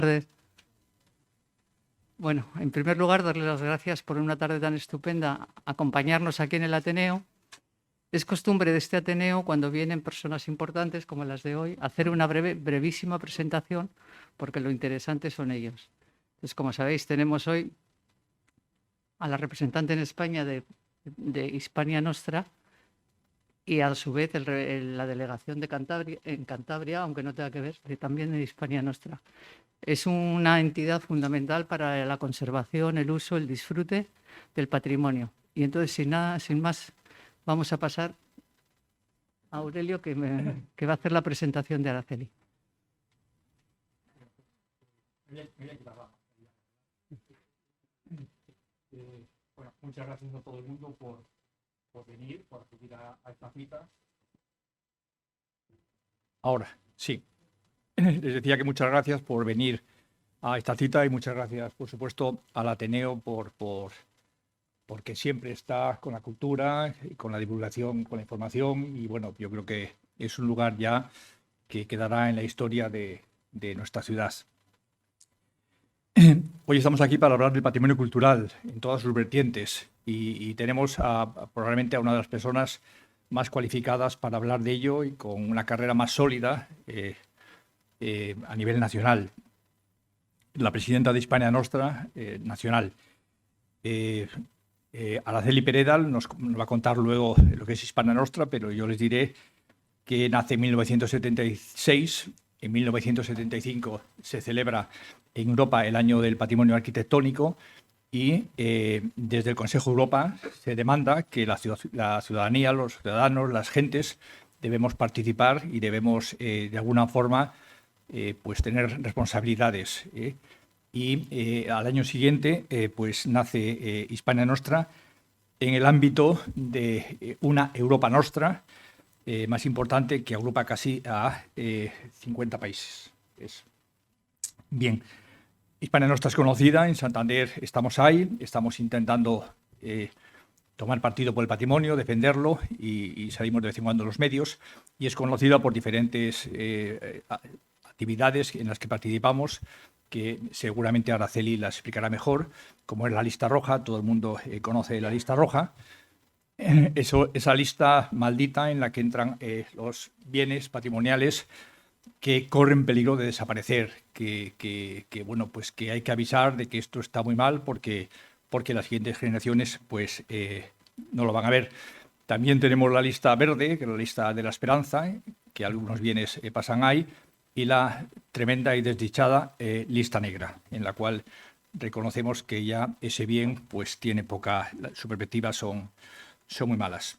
tardes. Bueno, en primer lugar, darle las gracias por una tarde tan estupenda, acompañarnos aquí en el Ateneo. Es costumbre de este Ateneo, cuando vienen personas importantes como las de hoy, hacer una brevísima presentación, porque lo interesante son ellos. Entonces, como sabéis, tenemos hoy a la representante en España de Hispania Nostra y a su vez la delegación de Cantabria, aunque no tenga que ver, también de Hispania Nostra. Es una entidad fundamental para la conservación, el uso, el disfrute del patrimonio. Y entonces, sin más, vamos a pasar a Aurelio, que va a hacer la presentación de Araceli. Bueno, muchas gracias a todo el mundo por venir, por acudir a esta cita. Ahora, sí. Les decía que muchas gracias por venir a esta cita y muchas gracias, por supuesto, al Ateneo porque siempre está con la cultura, con la divulgación, con la información y bueno, yo creo que es un lugar ya que quedará en la historia de nuestra ciudad. Hoy estamos aquí para hablar del patrimonio cultural en todas sus vertientes y tenemos probablemente a una de las personas más cualificadas para hablar de ello y con una carrera más sólida a nivel nacional. La presidenta de Hispania Nostra nacional. Araceli Peredal nos va a contar luego lo que es Hispania Nostra, pero yo les diré que nace en 1976. En 1975 se celebra en Europa el Año del Patrimonio Arquitectónico y desde el Consejo de Europa se demanda que la ciudadanía, los ciudadanos, las gentes, debemos participar y debemos de alguna forma pues tener responsabilidades. Y al año siguiente pues nace Hispania Nostra en el ámbito de una Europa Nostra más importante que agrupa casi a 50 países. Bien, Hispania Nostra es conocida, en Santander estamos ahí, estamos intentando tomar partido por el patrimonio, defenderlo y salimos de vez en cuando en los medios y es conocida por diferentes actividades en las que participamos que seguramente Araceli las explicará mejor, como es la lista roja, todo el mundo conoce la lista roja. Esa lista maldita en la que entran los bienes patrimoniales que corren peligro de desaparecer, bueno, pues que hay que avisar de que esto está muy mal porque las siguientes generaciones pues no lo van a ver. También tenemos la lista verde, que es la lista de la esperanza, que algunos bienes pasan ahí, y la tremenda y desdichada lista negra, en la cual reconocemos que ya ese bien pues tiene sus perspectivas son muy malas.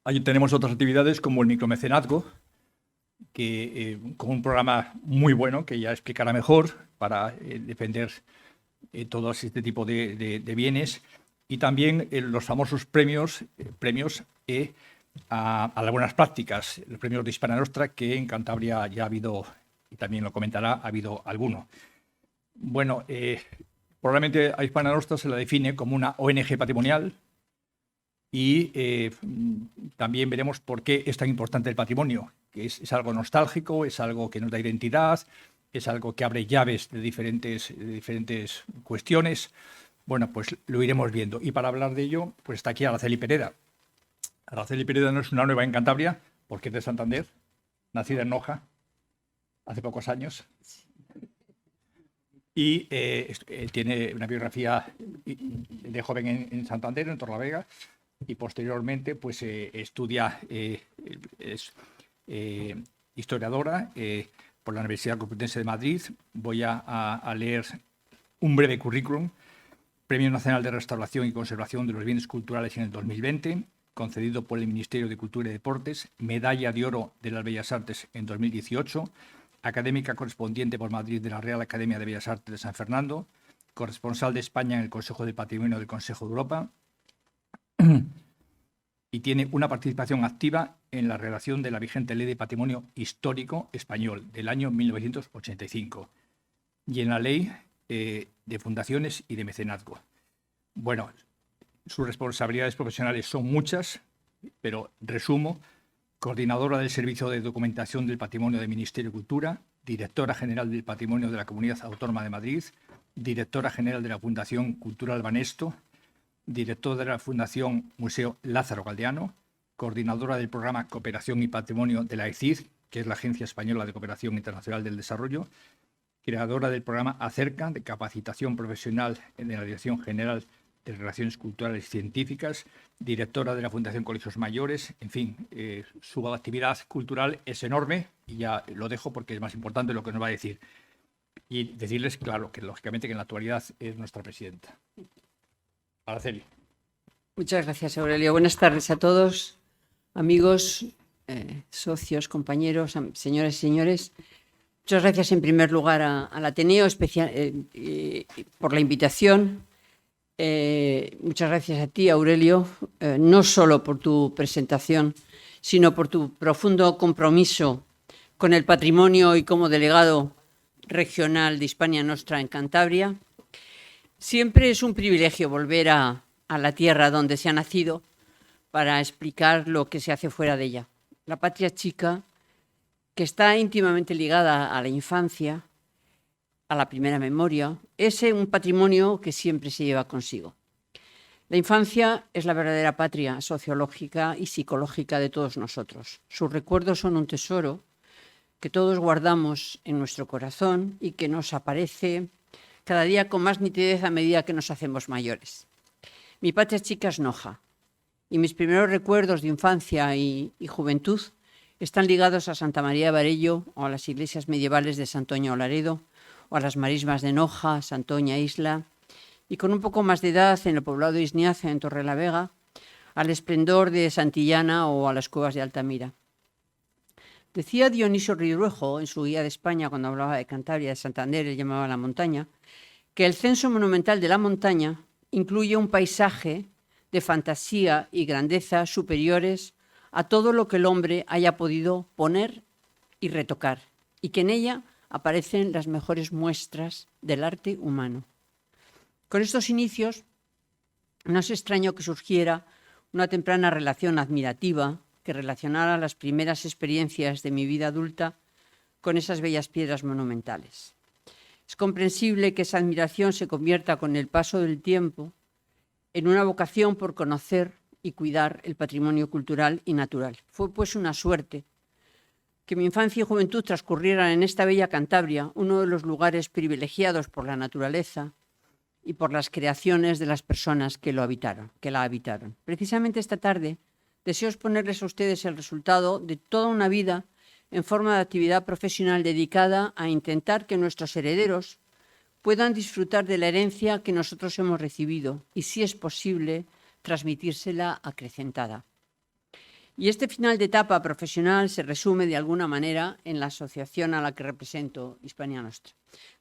Ahí tenemos otras actividades como el micromecenazgo, que con un programa muy bueno que ya explicará mejor para defender todo este tipo de bienes y también los famosos premios a las buenas prácticas, los premios de Hispania Nostra, que en Cantabria ya ha habido, y también lo comentará, ha habido alguno. Bueno, probablemente a Hispania Nostra se la define como una ONG patrimonial y también veremos por qué es tan importante el patrimonio, que es algo nostálgico, es algo que nos da identidad, es algo que abre llaves de diferentes cuestiones. Bueno, pues lo iremos viendo. Y para hablar de ello, pues está aquí Araceli Pereda. Araceli Pereda no es una nueva en Cantabria, porque es de Santander, nacida en Noja, hace pocos años. Y tiene una biografía de joven en Santander, en Torlavega, y posteriormente pues estudia, es historiadora por la Universidad Complutense de Madrid. Voy a leer un breve currículum. Premio Nacional de Restauración y Conservación de los Bienes Culturales en el 2020, concedido por el Ministerio de Cultura y Deportes, Medalla de Oro de las Bellas Artes en 2018, académica correspondiente por Madrid de la Real Academia de Bellas Artes de San Fernando, corresponsal de España en el Consejo del Patrimonio del Consejo de Europa y tiene una participación activa en la redacción de la vigente Ley de Patrimonio Histórico Español del año 1985 y en la Ley de Fundaciones y de Mecenazgo. Bueno, sus responsabilidades profesionales son muchas, pero resumo: coordinadora del Servicio de Documentación del Patrimonio del Ministerio de Cultura, directora general del Patrimonio de la Comunidad Autónoma de Madrid, directora general de la Fundación Cultural Banesto, directora de la Fundación Museo Lázaro Galdeano, coordinadora del programa Cooperación y Patrimonio de la ECID, que es la Agencia Española de Cooperación Internacional del Desarrollo, creadora del programa ACERCA, de capacitación profesional en la Dirección General de Relaciones Culturales y Científicas, directora de la Fundación Colegios Mayores. En fin, su actividad cultural es enorme y ya lo dejo porque es más importante lo que nos va a decir. Y decirles, claro, que lógicamente que en la actualidad es nuestra presidenta. Araceli. Muchas gracias, Aurelio. Buenas tardes a todos, amigos, socios, compañeros, señoras y señores. Muchas gracias en primer lugar al Ateneo por la invitación. Muchas gracias a ti, Aurelio, no solo por tu presentación, sino por tu profundo compromiso con el patrimonio y como delegado regional de Hispania Nostra en Cantabria. Siempre es un privilegio volver a la tierra donde se ha nacido para explicar lo que se hace fuera de ella. La patria chica, que está íntimamente ligada a la infancia, a la primera memoria, es un patrimonio que siempre se lleva consigo. La infancia es la verdadera patria sociológica y psicológica de todos nosotros. Sus recuerdos son un tesoro que todos guardamos en nuestro corazón y que nos aparece cada día con más nitidez a medida que nos hacemos mayores. Mi patria chica es Noja y mis primeros recuerdos de infancia y juventud están ligados a Santa María de Varello o a las iglesias medievales de Santoña o Laredo o a las marismas de Noja, Santoña, Isla, y con un poco más de edad en el poblado de Isniaza, en Torrelavega, al esplendor de Santillana o a las cuevas de Altamira. Decía Dionisio Ridruejo en su Guía de España, cuando hablaba de Cantabria, de Santander, él llamaba la montaña, que el censo monumental de la montaña incluye un paisaje de fantasía y grandeza superiores a todo lo que el hombre haya podido poner y retocar, y que en ella aparecen las mejores muestras del arte humano. Con estos inicios, no es extraño que surgiera una temprana relación admirativa que relacionara las primeras experiencias de mi vida adulta con esas bellas piedras monumentales. Es comprensible que esa admiración se convierta con el paso del tiempo en una vocación por conocer y cuidar el patrimonio cultural y natural. Fue pues una suerte que mi infancia y juventud transcurrieran en esta bella Cantabria, uno de los lugares privilegiados por la naturaleza y por las creaciones de las personas que la habitaron. Precisamente esta tarde deseo exponerles a ustedes el resultado de toda una vida en forma de actividad profesional dedicada a intentar que nuestros herederos puedan disfrutar de la herencia que nosotros hemos recibido y, si es posible, transmitírsela acrecentada. Y este final de etapa profesional se resume de alguna manera en la asociación a la que represento, Hispania Nostra.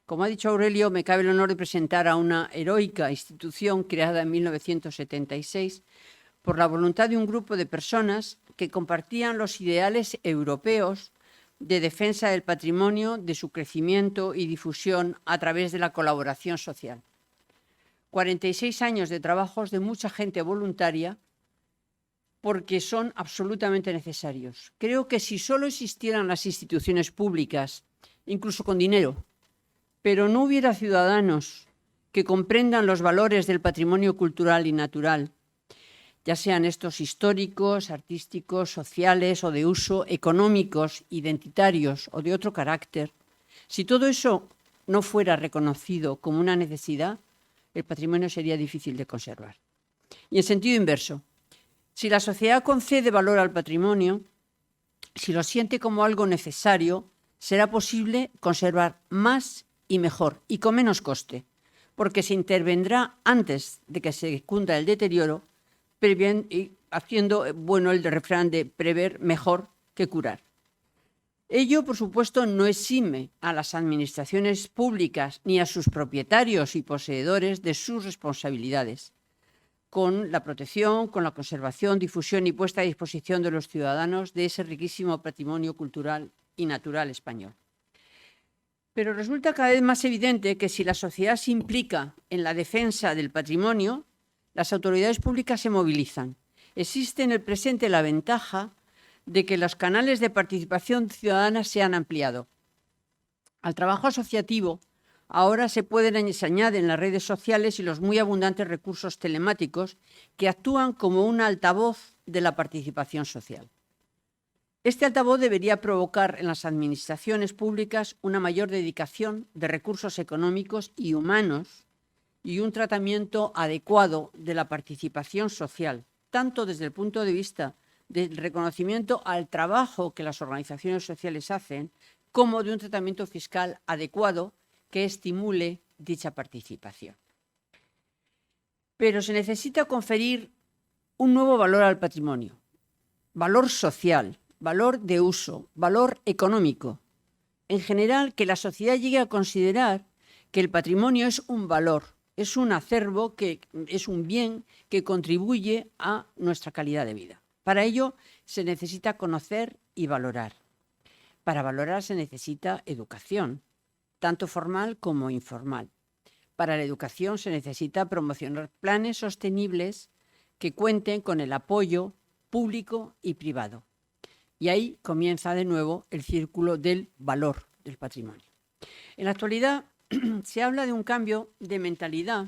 Como ha dicho Aurelio, me cabe el honor de presentar a una heroica institución creada en 1976 por la voluntad de un grupo de personas que compartían los ideales europeos de defensa del patrimonio, de su crecimiento y difusión a través de la colaboración social. 46 años de trabajos de mucha gente voluntaria porque son absolutamente necesarios. Creo que si solo existieran las instituciones públicas, incluso con dinero, pero no hubiera ciudadanos que comprendan los valores del patrimonio cultural y natural, ya sean estos históricos, artísticos, sociales o de uso, económicos, identitarios o de otro carácter, si todo eso no fuera reconocido como una necesidad, el patrimonio sería difícil de conservar. Y en sentido inverso, si la sociedad concede valor al patrimonio, si lo siente como algo necesario, será posible conservar más y mejor y con menos coste, porque se intervendrá antes de que se cunda el deterioro, haciendo bueno el refrán de prever mejor que curar. Ello, por supuesto, no exime a las administraciones públicas ni a sus propietarios y poseedores de sus responsabilidades, con la protección, con la conservación, difusión y puesta a disposición de los ciudadanos de ese riquísimo patrimonio cultural y natural español. Pero resulta cada vez más evidente que si la sociedad se implica en la defensa del patrimonio, las autoridades públicas se movilizan. Existe en el presente la ventaja de que los canales de participación ciudadana se han ampliado. Al trabajo asociativo ahora se añaden las redes sociales y los muy abundantes recursos telemáticos que actúan como un altavoz de la participación social. Este altavoz debería provocar en las administraciones públicas una mayor dedicación de recursos económicos y humanos y un tratamiento adecuado de la participación social, tanto desde el punto de vista del reconocimiento al trabajo que las organizaciones sociales hacen, como de un tratamiento fiscal adecuado que estimule dicha participación. Pero se necesita conferir un nuevo valor al patrimonio, valor social, valor de uso, valor económico. En general, que la sociedad llegue a considerar que el patrimonio es un valor, es un acervo, que es un bien que contribuye a nuestra calidad de vida. Para ello se necesita conocer y valorar. Para valorar se necesita educación, tanto formal como informal. Para la educación se necesita promocionar planes sostenibles que cuenten con el apoyo público y privado. Y ahí comienza de nuevo el círculo del valor del patrimonio. En la actualidad se habla de un cambio de mentalidad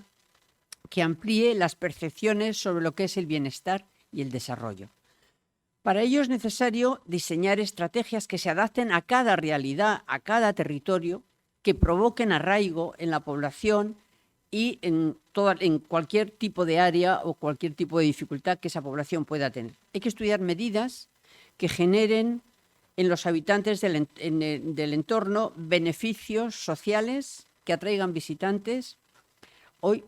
que amplíe las percepciones sobre lo que es el bienestar y el desarrollo. Para ello es necesario diseñar estrategias que se adapten a cada realidad, a cada territorio, que provoquen arraigo en la población y en cualquier tipo de área o cualquier tipo de dificultad que esa población pueda tener. Hay que estudiar medidas que generen en los habitantes del entorno beneficios sociales que atraigan visitantes, hoy,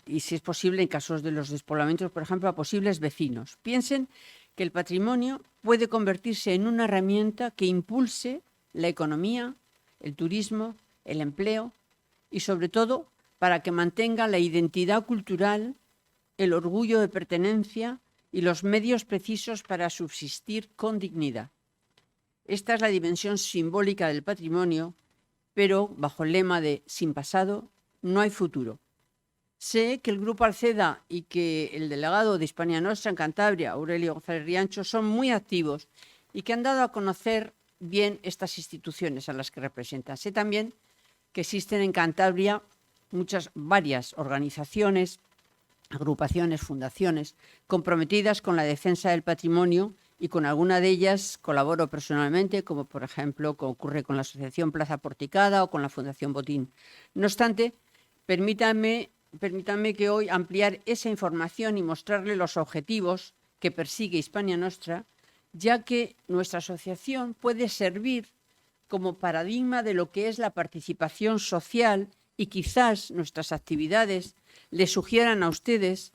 y si es posible, en casos de los despoblamientos, por ejemplo, a posibles vecinos. Piensen que el patrimonio puede convertirse en una herramienta que impulse la economía, el turismo, el empleo y, sobre todo, para que mantenga la identidad cultural, el orgullo de pertenencia y los medios precisos para subsistir con dignidad. Esta es la dimensión simbólica del patrimonio, pero bajo el lema de sin pasado no hay futuro. Sé que el Grupo Alceda y que el delegado de Hispania Nostra en Cantabria, Aurelio González Riancho, son muy activos y que han dado a conocer bien estas instituciones a las que representan. Sé también que existen en Cantabria varias organizaciones, agrupaciones, fundaciones comprometidas con la defensa del patrimonio y con alguna de ellas colaboro personalmente, como por ejemplo ocurre con la Asociación Plaza Porticada o con la Fundación Botín. No obstante, permítanme que hoy ampliar esa información y mostrarle los objetivos que persigue Hispania Nostra, ya que nuestra asociación puede servir como paradigma de lo que es la participación social y quizás nuestras actividades les sugieran a ustedes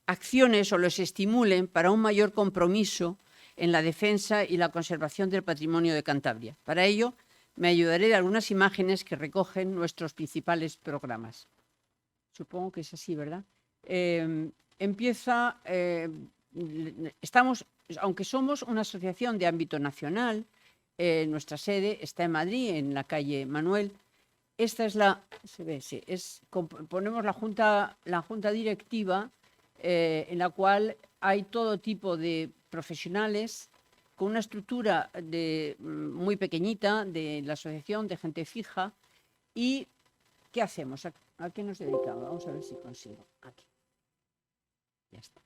acciones o les estimulen para un mayor compromiso en la defensa y la conservación del patrimonio de Cantabria. Para ello, me ayudaré de algunas imágenes que recogen nuestros principales programas. Supongo que es así, ¿verdad? Aunque somos una asociación de ámbito nacional, nuestra sede está en Madrid, en la calle Manuel. Esta es ponemos la junta directiva, en la cual hay todo tipo de profesionales con una estructura muy pequeñita de la asociación, de gente fija. ¿Y qué hacemos? ¿A qué nos dedicamos? Vamos a ver si consigo. Aquí. Ya está.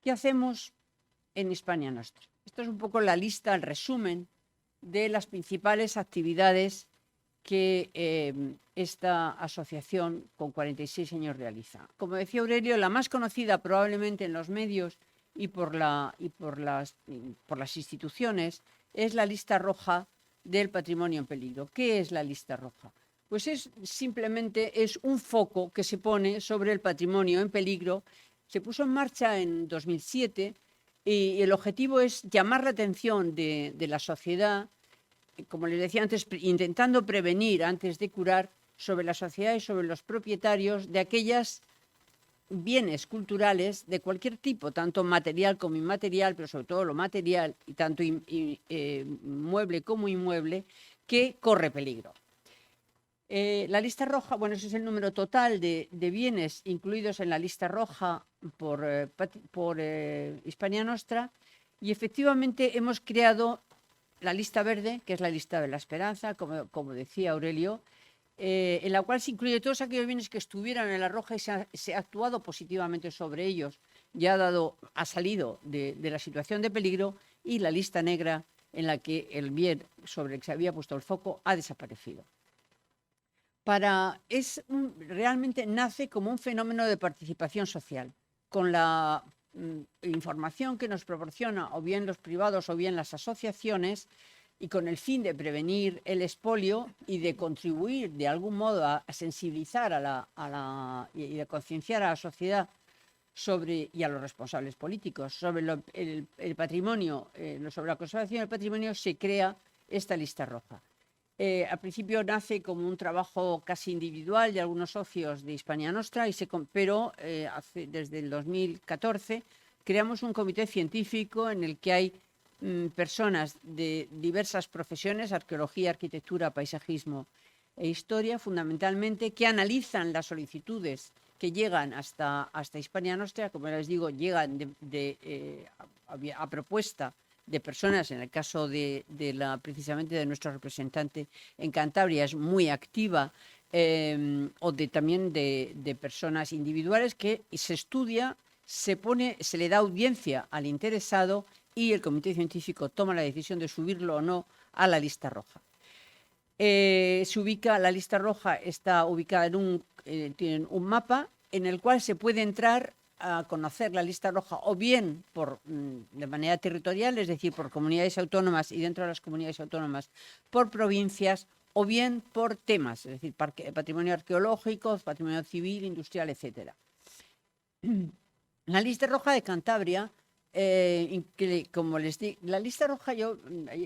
¿Qué hacemos en Hispania Nostra? Esto es un poco la lista, el resumen de las principales actividades que esta asociación con 46 años realiza. Como decía Aurelio, la más conocida probablemente en los medios y por las instituciones es la lista roja del patrimonio en peligro. ¿Qué es la lista roja? Pues simplemente es un foco que se pone sobre el patrimonio en peligro. Se puso en marcha en 2007 y el objetivo es llamar la atención de la sociedad, como les decía antes, intentando prevenir antes de curar, sobre la sociedad y sobre los propietarios de aquellos bienes culturales de cualquier tipo, tanto material como inmaterial, pero sobre todo lo material, y tanto mueble como inmueble, que corre peligro. La lista roja, bueno, ese es el número total de bienes incluidos en la lista roja por Hispania Nostra, y efectivamente hemos creado la lista verde, que es la lista de la esperanza, como decía Aurelio, en la cual se incluye todos aquellos bienes que estuvieran en la roja y se ha actuado positivamente sobre ellos, ya ha salido de la situación de peligro, y la lista negra, en la que el bien sobre el que se había puesto el foco ha desaparecido. Realmente nace como un fenómeno de participación social, con la información que nos proporciona o bien los privados o bien las asociaciones, y con el fin de prevenir el expolio y de contribuir de algún modo a sensibilizar y de concienciar a la sociedad y a los responsables políticos sobre el patrimonio, sobre la conservación del patrimonio, se crea esta lista roja. Al principio nace como un trabajo casi individual de algunos socios de Hispania Nostra, pero desde el 2014 creamos un comité científico en el que hay personas de diversas profesiones, arqueología, arquitectura, paisajismo e historia, fundamentalmente, que analizan las solicitudes que llegan hasta Hispania Nostra. Como les digo, llegan a propuesta de personas. En el caso precisamente de nuestro representante en Cantabria, es muy activa, o también de personas individuales, que se estudia, se le da audiencia al interesado y el comité científico toma la decisión de subirlo o no a la lista roja. La lista roja está ubicada tienen un mapa en el cual se puede entrar a conocer la lista roja, o bien de manera territorial, es decir, por comunidades autónomas, y dentro de las comunidades autónomas por provincias, o bien por temas, es decir, patrimonio arqueológico, patrimonio civil, industrial, etc. La lista roja de Cantabria, como les digo, la lista roja, yo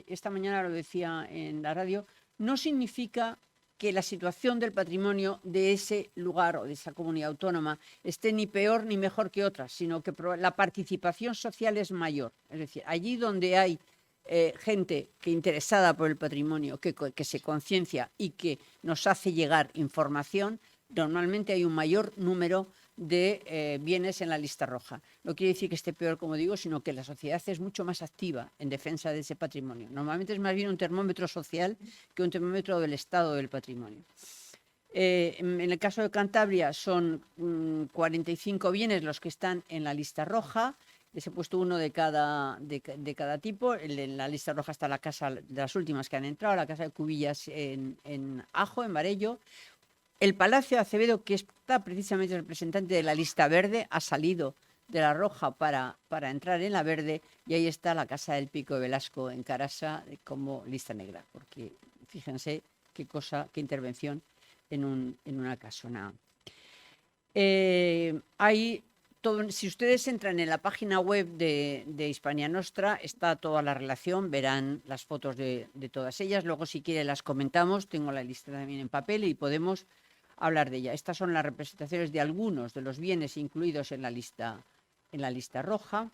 esta mañana lo decía en la radio, no significa que la situación del patrimonio de ese lugar o de esa comunidad autónoma esté ni peor ni mejor que otras, sino que la participación social es mayor. Es decir, allí donde hay gente interesada por el patrimonio, que se conciencia y que nos hace llegar información, normalmente hay un mayor número de bienes en la lista roja. No quiere decir que esté peor, como digo, sino que la sociedad es mucho más activa en defensa de ese patrimonio. Normalmente es más bien un termómetro social que un termómetro del estado del patrimonio. En el caso de Cantabria son 45 bienes los que están en la lista roja. Les he puesto uno de cada tipo. En la lista roja está la casa de las últimas que han entrado, la casa de Cubillas en Ajo, en Barello. El Palacio de Acevedo, que está precisamente representante de la lista verde, ha salido de la roja para entrar en la verde, y ahí está la Casa del Pico de Velasco en Carasa como lista negra, porque fíjense qué intervención en una casona. Si ustedes entran en la página web de Hispania Nostra, está toda la relación, verán las fotos de todas ellas. Luego, si quieren, las comentamos. Tengo la lista también en papel y podemos hablar de ella. Estas son las representaciones de algunos de los bienes incluidos en la lista roja,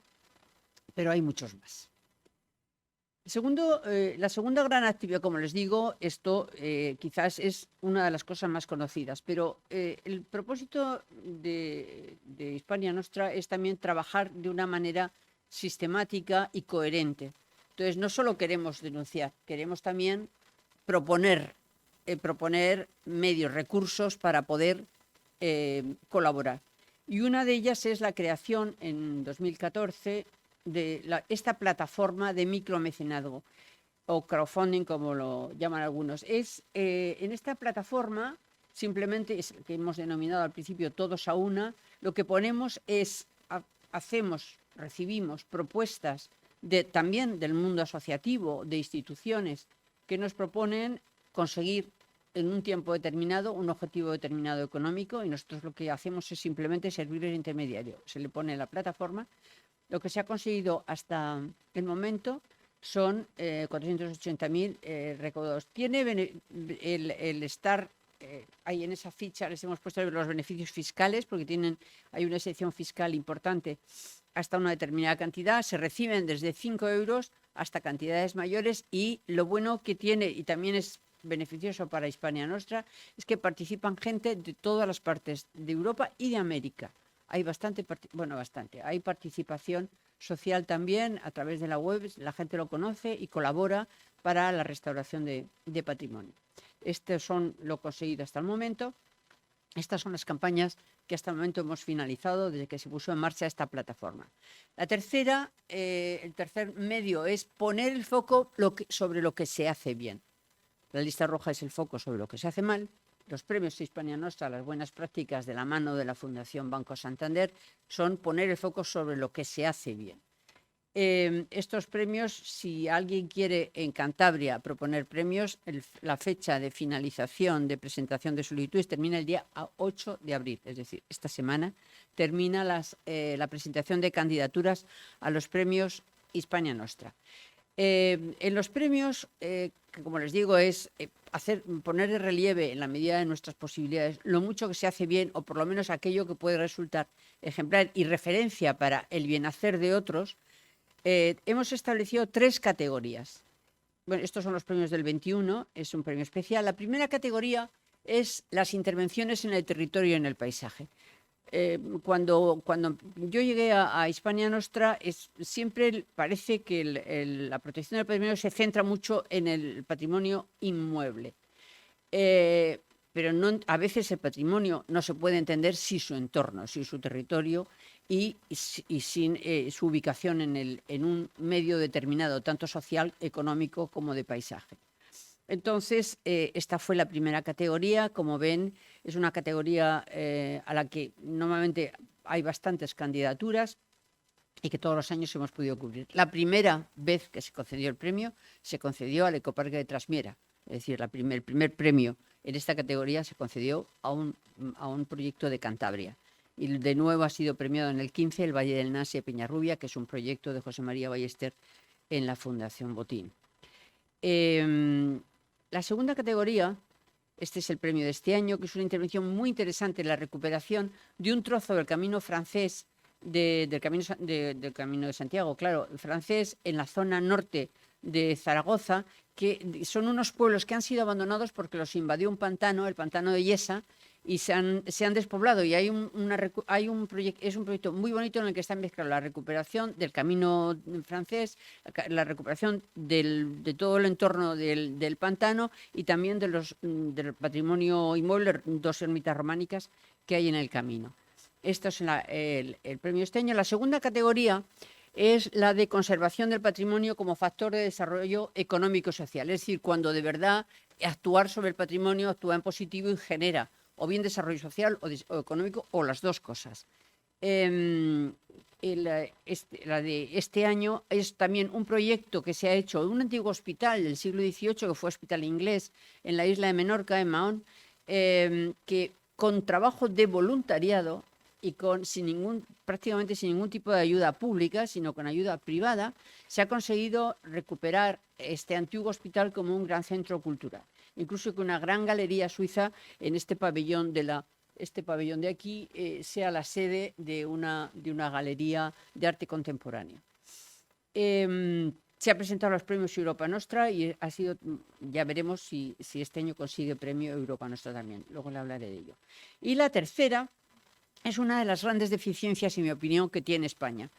pero hay muchos más. La segunda gran actividad, como les digo, esto quizás es una de las cosas más conocidas, pero el propósito de Hispania Nostra es también trabajar de una manera sistemática y coherente. Entonces, no solo queremos denunciar, queremos también proponer medios, recursos para poder colaborar. Y una de ellas es la creación en 2014 de esta plataforma de micromecenazgo, o crowdfunding, como lo llaman algunos. En esta plataforma, simplemente, es que hemos denominado al principio Todos a Una, lo que ponemos es, recibimos propuestas también del mundo asociativo, de instituciones, que nos proponen conseguir en un tiempo determinado un objetivo determinado económico, y nosotros lo que hacemos es simplemente servir el intermediario. Se le pone en la plataforma. Lo que se ha conseguido hasta el momento son 480.000 recaudados. Tiene el estar ahí en esa ficha, les hemos puesto los beneficios fiscales, porque hay una excepción fiscal importante hasta una determinada cantidad. Se reciben desde 5 euros hasta cantidades mayores, y lo bueno que tiene, y también es beneficioso para Hispania Nostra, es que participan gente de todas las partes de Europa y de América. Hay hay participación social también a través de la web, la gente lo conoce y colabora para la restauración de patrimonio. Estos son lo conseguido hasta el momento. Estas son las campañas que hasta el momento hemos finalizado desde que se puso en marcha esta plataforma. El tercer medio es poner el foco sobre lo que se hace bien. La lista roja es el foco sobre lo que se hace mal. Los premios Hispania Nostra, las buenas prácticas de la mano de la Fundación Banco Santander, son poner el foco sobre lo que se hace bien. Estos premios, si alguien quiere en Cantabria proponer premios, la fecha de finalización de presentación de solicitudes termina el día 8 de abril, es decir, esta semana termina la presentación de candidaturas a los premios Hispania Nostra. En los premios, que como les digo, es poner de relieve en la medida de nuestras posibilidades lo mucho que se hace bien, o por lo menos aquello que puede resultar ejemplar y referencia para el bienhacer de otros. Hemos establecido 3 categorías. Bueno, estos son los premios del 21, es un premio especial. La primera categoría es las intervenciones en el territorio y en el paisaje. Cuando yo llegué a Hispania Nostra, siempre parece que la protección del patrimonio se centra mucho en el patrimonio inmueble. Pero a veces el patrimonio no se puede entender sin su entorno, sin su territorio y sin su ubicación en un medio determinado, tanto social, económico como de paisaje. Entonces, esta fue la primera categoría. Como ven, es una categoría a la que normalmente hay bastantes candidaturas y que todos los años hemos podido cubrir. La primera vez que se concedió el premio, se concedió al Ecoparque de Trasmiera. Es decir, el primer premio en esta categoría se concedió a un proyecto de Cantabria. Y de nuevo ha sido premiado en el 15 el Valle del Nase Peñarrubia, que es un proyecto de José María Ballester en la Fundación Botín. La segunda categoría, este es el premio de este año, que es una intervención muy interesante en la recuperación de un trozo del camino francés, del camino de Santiago, claro, francés, en la zona norte de Zaragoza, que son unos pueblos que han sido abandonados porque los invadió un pantano, el pantano de Yesa, y se han despoblado. Y es un proyecto muy bonito en el que está mezclado la recuperación del camino francés, la recuperación de todo el entorno del pantano y también del patrimonio inmueble, 2 ermitas románicas que hay en el camino. Esto es el premio este año. La segunda categoría es la de conservación del patrimonio como factor de desarrollo económico y social. Es decir, cuando de verdad actuar sobre el patrimonio actúa en positivo y genera o bien desarrollo social o económico o las dos cosas. La de este año es también un proyecto que se ha hecho en un antiguo hospital del siglo XVIII, que fue hospital inglés, en la isla de Menorca, en Mahón, que con trabajo de voluntariado y prácticamente sin ningún tipo de ayuda pública, sino con ayuda privada, se ha conseguido recuperar este antiguo hospital como un gran centro cultural. Incluso que una gran galería suiza en este pabellón de aquí sea la sede de una galería de arte contemporáneo. Se ha presentado los premios Europa Nostra y ya veremos si este año consigue premio Europa Nostra también. Luego le hablaré de ello. Y la tercera es una de las grandes deficiencias, en mi opinión, que tiene España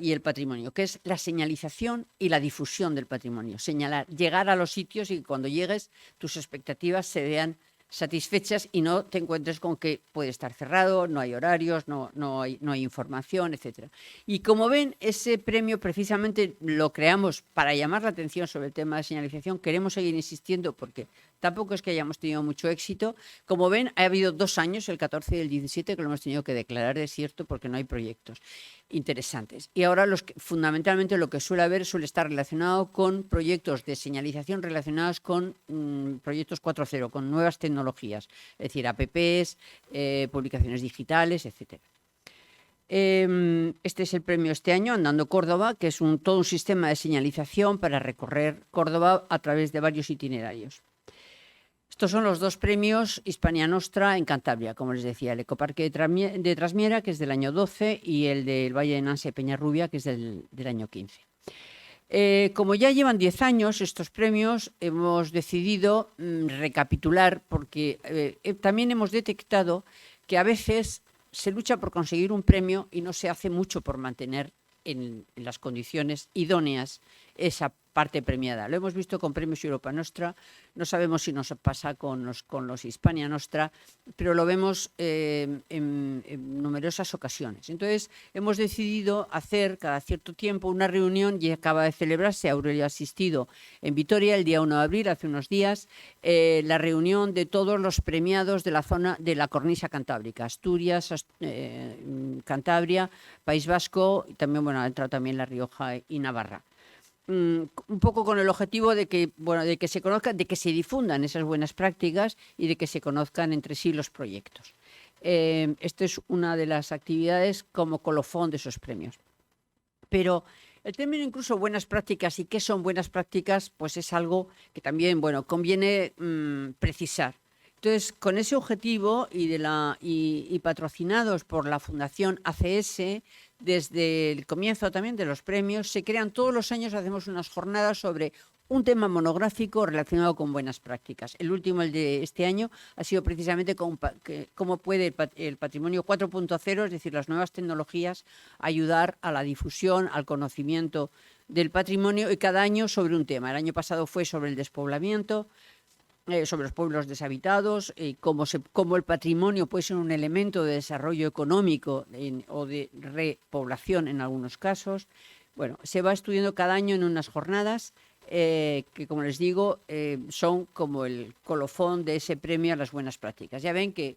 y el patrimonio, que es la señalización y la difusión del patrimonio. Señalar, llegar a los sitios y que cuando llegues tus expectativas se vean satisfechas y no te encuentres con que puede estar cerrado, no hay horarios, no hay información, etc. Y como ven, ese premio precisamente lo creamos para llamar la atención sobre el tema de señalización. Queremos seguir insistiendo porque tampoco es que hayamos tenido mucho éxito. Como ven, ha habido 2 años, el 14 y el 17, que lo hemos tenido que declarar desierto porque no hay proyectos interesantes. Y ahora fundamentalmente lo que suele haber suele estar relacionado con proyectos de señalización relacionados con proyectos 4.0, con nuevas tecnologías, es decir, apps, publicaciones digitales, etc. Este es el premio este año, Andando Córdoba, que es todo un sistema de señalización para recorrer Córdoba a través de varios itinerarios. Estos son los 2 premios Hispania Nostra en Cantabria, como les decía, el Ecoparque de Trasmiera, que es del año 12, y el del Valle de Nase Peñarrubia, que es del año 15. Como ya llevan 10 años estos premios, hemos decidido recapitular porque también hemos detectado que a veces se lucha por conseguir un premio y no se hace mucho por mantener en las condiciones idóneas esa parte premiada. Lo hemos visto con Premios Europa Nostra, no sabemos si nos pasa con los Hispania Nostra, pero lo vemos en numerosas ocasiones. Entonces, hemos decidido hacer cada cierto tiempo una reunión, y acaba de celebrarse, Aurelio ha asistido en Vitoria el día 1 de abril, hace unos días, la reunión de todos los premiados de la zona de la cornisa cantábrica, Asturias, Cantabria, País Vasco, y también, bueno, ha entrado también La Rioja y Navarra. Un poco con el objetivo de que, bueno, de que se conozcan, de que se difundan esas buenas prácticas y de que se conozcan entre sí los proyectos. Esta es una de las actividades como colofón de esos premios. Pero el término incluso buenas prácticas y qué son buenas prácticas, pues es algo que también, bueno, conviene precisar. Entonces, con ese objetivo y patrocinados por la Fundación ACS, desde el comienzo también de los premios, se crean todos los años, hacemos unas jornadas sobre un tema monográfico relacionado con buenas prácticas. El último, el de este año, ha sido precisamente cómo puede el patrimonio 4.0, es decir, las nuevas tecnologías, ayudar a la difusión, al conocimiento del patrimonio, y cada año sobre un tema. El año pasado fue sobre el despoblamiento, sobre los pueblos deshabitados, cómo el patrimonio puede ser un elemento de desarrollo económico o de repoblación en algunos casos. Bueno, se va estudiando cada año en unas jornadas que, como les digo, son como el colofón de ese premio a las buenas prácticas. Ya ven que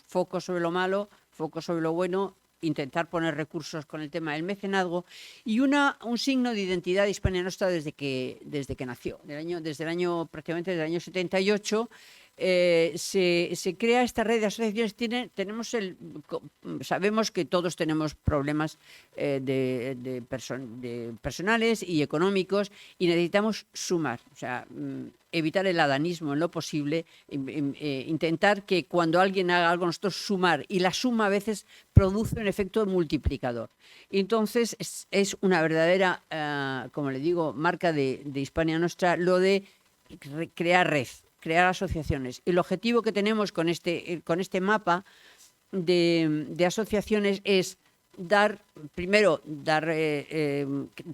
foco sobre lo malo, foco sobre lo bueno, intentar poner recursos con el tema del mecenazgo y un signo de identidad de Hispania Nostra desde que nació, prácticamente desde el año 78. Se crea esta red de asociaciones. Sabemos que todos tenemos problemas personales y económicos, y necesitamos sumar, o sea, evitar el adanismo en lo posible, intentar que cuando alguien haga algo nosotros sumar, y la suma a veces produce un efecto multiplicador. Y entonces es una verdadera, como le digo, marca de Hispania Nostra lo de crear red, crear asociaciones. El objetivo que tenemos con este mapa de asociaciones es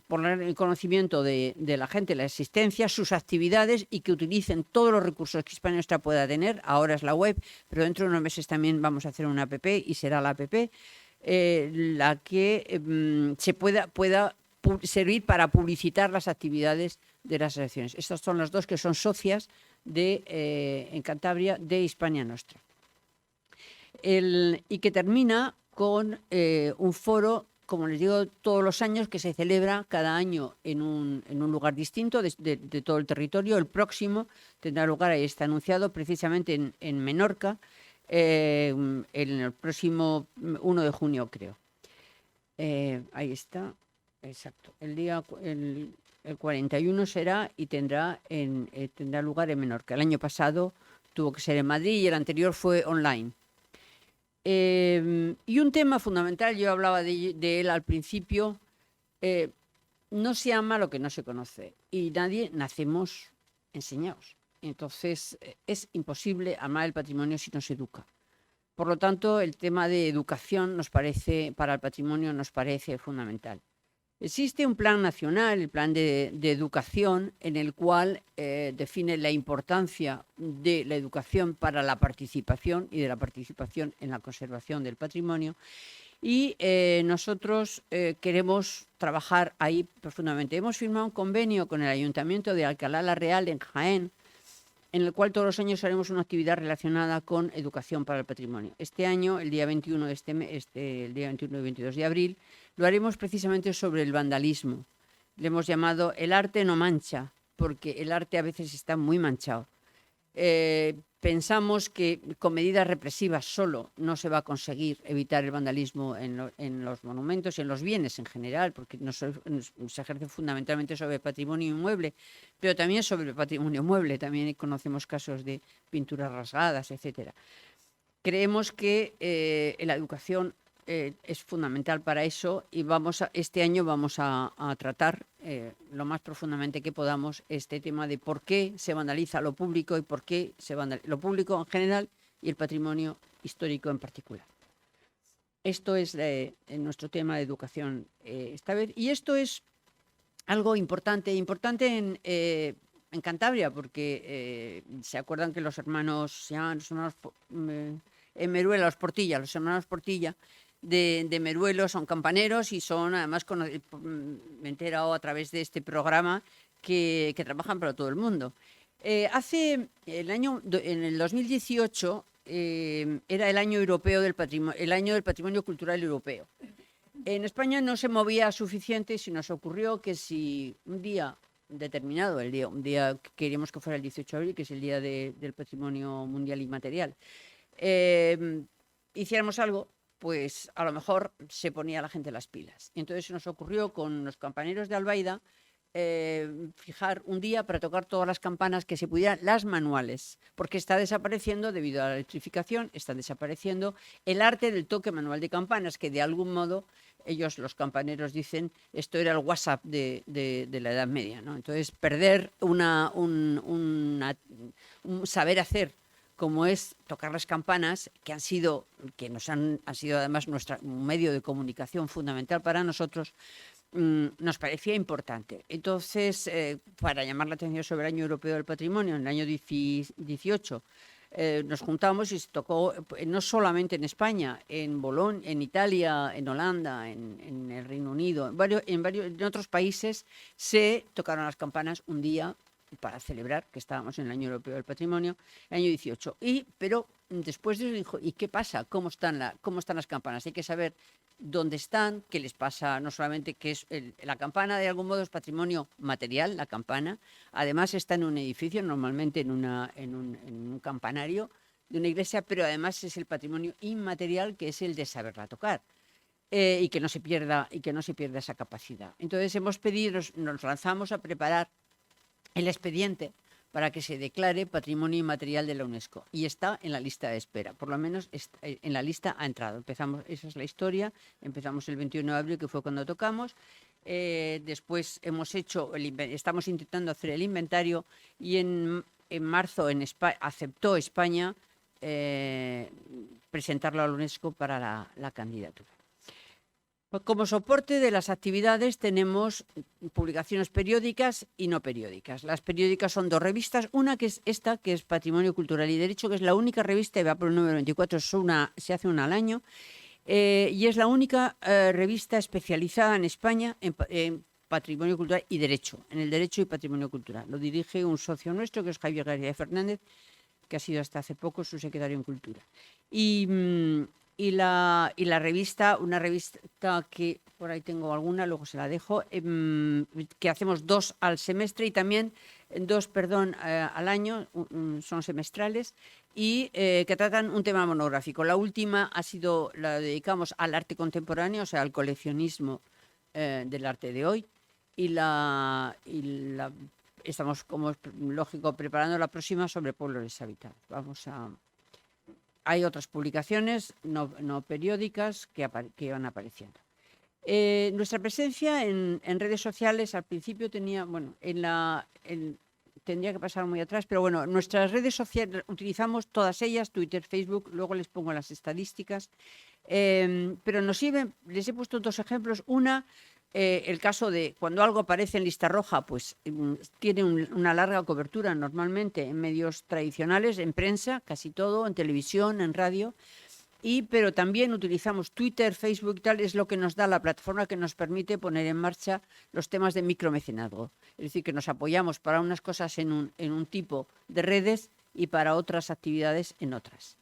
poner en conocimiento de la gente la existencia, sus actividades, y que utilicen todos los recursos que Hispania Nostra pueda tener. Ahora es la web, pero dentro de unos meses también vamos a hacer una app, y será la app la que se pueda servir para publicitar las actividades de las asociaciones. Estas son las dos que son socias en Cantabria de Hispania Nostra. Y que termina con un foro, como les digo, todos los años, que se celebra cada año en un lugar distinto de todo el territorio. El próximo tendrá lugar, ahí está anunciado, precisamente en Menorca, en el próximo 1 de junio, creo. Ahí está, exacto. El 41 será, y tendrá lugar en Menorca. El año pasado tuvo que ser en Madrid y el anterior fue online. Y un tema fundamental, yo hablaba de él al principio, no se ama lo que no se conoce, y nadie nacemos enseñados. Entonces es imposible amar el patrimonio si no se educa. Por lo tanto, el tema de educación para el patrimonio nos parece fundamental. Existe un plan nacional, el plan de educación, en el cual define la importancia de la educación para la participación y de la participación en la conservación del patrimonio. Y nosotros queremos trabajar ahí profundamente. Hemos firmado un convenio con el Ayuntamiento de Alcalá la Real, en Jaén, en el cual todos los años haremos una actividad relacionada con educación para el patrimonio. Este año, el día 21 el día 21 y 22 de abril, lo haremos precisamente sobre el vandalismo. Le hemos llamado El arte no mancha, porque el arte a veces está muy manchado. Pensamos que con medidas represivas solo no se va a conseguir evitar el vandalismo en los monumentos y en los bienes en general, porque se ejerce fundamentalmente sobre el patrimonio inmueble, pero también sobre el patrimonio mueble. También conocemos casos de pinturas rasgadas, etc. Creemos que la educación es fundamental para eso, y este año vamos a tratar lo más profundamente que podamos este tema de por qué se vandaliza lo público y por qué se vandaliza lo público en general y el patrimonio histórico en particular. Esto es nuestro tema de educación esta vez, y esto es algo importante en Cantabria, porque se acuerdan que los hermanos, se llaman los hermanos Meruela, los hermanos Portilla de Meruelo son campaneros y son además, me he enterado a través de este programa, que trabajan para todo el mundo. En el 2018 era el año europeo el año del patrimonio cultural europeo. En España no se movía suficiente y se nos ocurrió que si un día determinado, un día que queríamos que fuera el 18 de abril, que es el Día del Patrimonio Mundial Inmaterial, hiciéramos algo, pues a lo mejor se ponía la gente las pilas. Y entonces se nos ocurrió con los campaneros de Albaida fijar un día para tocar todas las campanas que se pudieran, las manuales, porque está desapareciendo, debido a la electrificación, está desapareciendo el arte del toque manual de campanas, que de algún modo ellos, los campaneros, dicen, esto era el WhatsApp de la Edad Media, ¿no? Entonces, perder un saber hacer como es tocar las campanas, que han sido además un medio de comunicación fundamental para nosotros, nos parecía importante. Entonces, para llamar la atención sobre el Año Europeo del Patrimonio, en el año 18, nos juntamos y se tocó, no solamente en España, en Bolonia, en Italia, en Holanda, en el Reino Unido, en otros países se tocaron las campanas un día para celebrar que estábamos en el Año Europeo del Patrimonio, el año 18. Pero después de eso dijo, ¿y qué pasa? ¿Cómo están las campanas? Hay que saber dónde están, qué les pasa, no solamente que es la campana de algún modo es patrimonio material, la campana, además está en un edificio, normalmente en un campanario de una iglesia, pero además es el patrimonio inmaterial, que es el de saberla tocar. Y que no se pierda esa capacidad. Entonces nos lanzamos a preparar el expediente para que se declare Patrimonio Inmaterial de la UNESCO, y está en la lista de espera, por lo menos en la lista ha entrado. Esa es la historia, empezamos el 21 de abril, que fue cuando tocamos, después estamos intentando hacer el inventario, y en marzo aceptó España presentarlo a la UNESCO para la candidatura. Como soporte de las actividades tenemos publicaciones periódicas y no periódicas. Las periódicas son 2 revistas, una que es esta, que es Patrimonio Cultural y Derecho, que es la única revista, y va por el número 24, se hace una al año, y es la única revista especializada en España en Patrimonio Cultural y Derecho, en el Derecho y Patrimonio Cultural. Lo dirige un socio nuestro, que es Javier García Fernández, que ha sido hasta hace poco su secretario en Cultura. Y la revista, una revista que por ahí tengo alguna, luego se la dejo, que hacemos 2 al semestre y también 2, al año, son semestrales, y que tratan un tema monográfico. La última la dedicamos al arte contemporáneo, o sea, al coleccionismo del arte de hoy, y estamos, como es lógico, preparando la próxima sobre pueblos deshabitados. Hay otras publicaciones no periódicas que van apareciendo. Nuestra presencia en redes sociales al principio tendría que pasar muy atrás, pero bueno, nuestras redes sociales utilizamos todas ellas, Twitter, Facebook, luego les pongo las estadísticas, pero nos sirven, les he puesto 2 ejemplos. Una, el caso de cuando algo aparece en lista roja, pues tiene una larga cobertura normalmente en medios tradicionales, en prensa, casi todo, en televisión, en radio, pero también utilizamos Twitter, Facebook y tal, es lo que nos da la plataforma que nos permite poner en marcha los temas de micromecenazgo. Es decir, que nos apoyamos para unas cosas en un tipo de redes y para otras actividades en otras.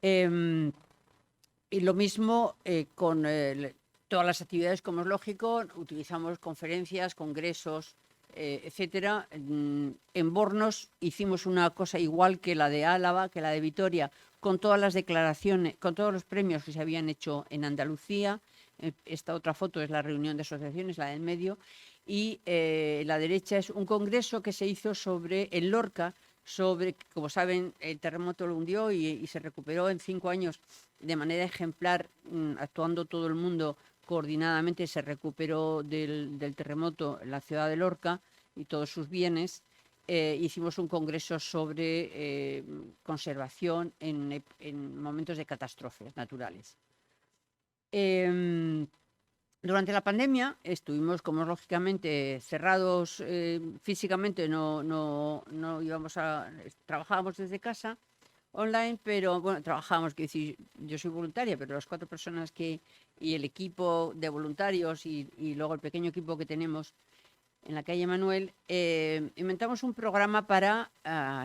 Y lo mismo con todas las actividades, como es lógico, utilizamos conferencias, congresos, etcétera. En Bornos hicimos una cosa igual que la de Álava, que la de Vitoria, con todas las declaraciones, con todos los premios que se habían hecho en Andalucía. Esta otra foto es la reunión de asociaciones, la del medio, y la derecha es un congreso que se hizo en Lorca, como saben, el terremoto lo hundió y se recuperó en 5 años de manera ejemplar, actuando todo el mundo coordinadamente. Se recuperó del terremoto la ciudad de Lorca y todos sus bienes. Hicimos un congreso sobre conservación en momentos de catástrofes naturales. Durante la pandemia estuvimos, como lógicamente, cerrados físicamente, no íbamos trabajábamos desde casa online, pero bueno, trabajábamos, quiero decir, yo soy voluntaria, pero las 4 personas y el equipo de voluntarios y luego el pequeño equipo que tenemos en la calle Manuel, inventamos un programa para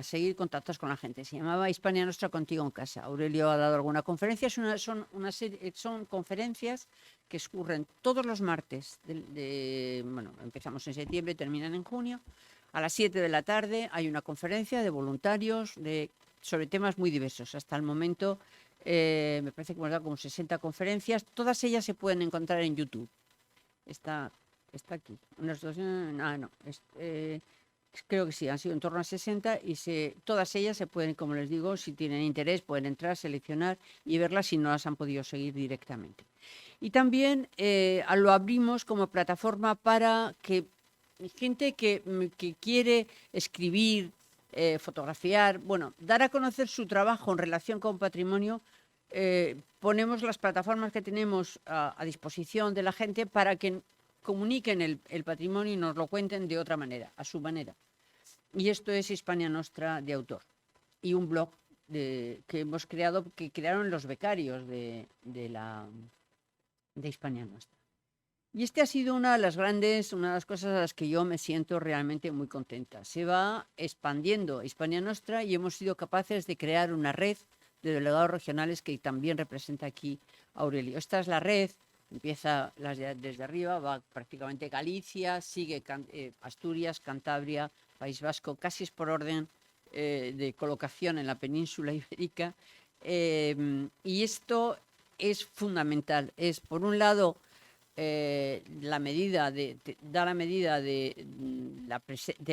seguir contactos con la gente. Se llamaba Hispania Nostra Contigo en Casa. Aurelio ha dado alguna conferencia. Son conferencias que ocurren todos los martes. Bueno, empezamos en septiembre, terminan en junio. A las 7 de la tarde hay una conferencia de voluntarios sobre temas muy diversos. Hasta el momento me parece que hemos dado como 60 conferencias. Todas ellas se pueden encontrar en YouTube. Está aquí. Creo que sí, han sido en torno a 60 y todas ellas se pueden, como les digo, si tienen interés, pueden entrar, seleccionar y verlas si no las han podido seguir directamente. Y también lo abrimos como plataforma para que gente que quiere escribir, fotografiar, bueno, dar a conocer su trabajo en relación con patrimonio. Ponemos las plataformas que tenemos a disposición de la gente para que comuniquen el patrimonio y nos lo cuenten de otra manera, a su manera. Y esto es Hispania Nostra de autor. Y un blog que hemos creado, que crearon los becarios de Hispania Nostra. Y ha sido una de las cosas a las que yo me siento realmente muy contenta. Se va expandiendo Hispania Nostra y hemos sido capaces de crear una red de delegados regionales que también representa aquí Aurelio. Esta es la red. Empieza desde arriba, va prácticamente Galicia, sigue Asturias, Cantabria, País Vasco, casi es por orden de colocación en la península ibérica. Y esto es fundamental. Es, por un lado, la medida del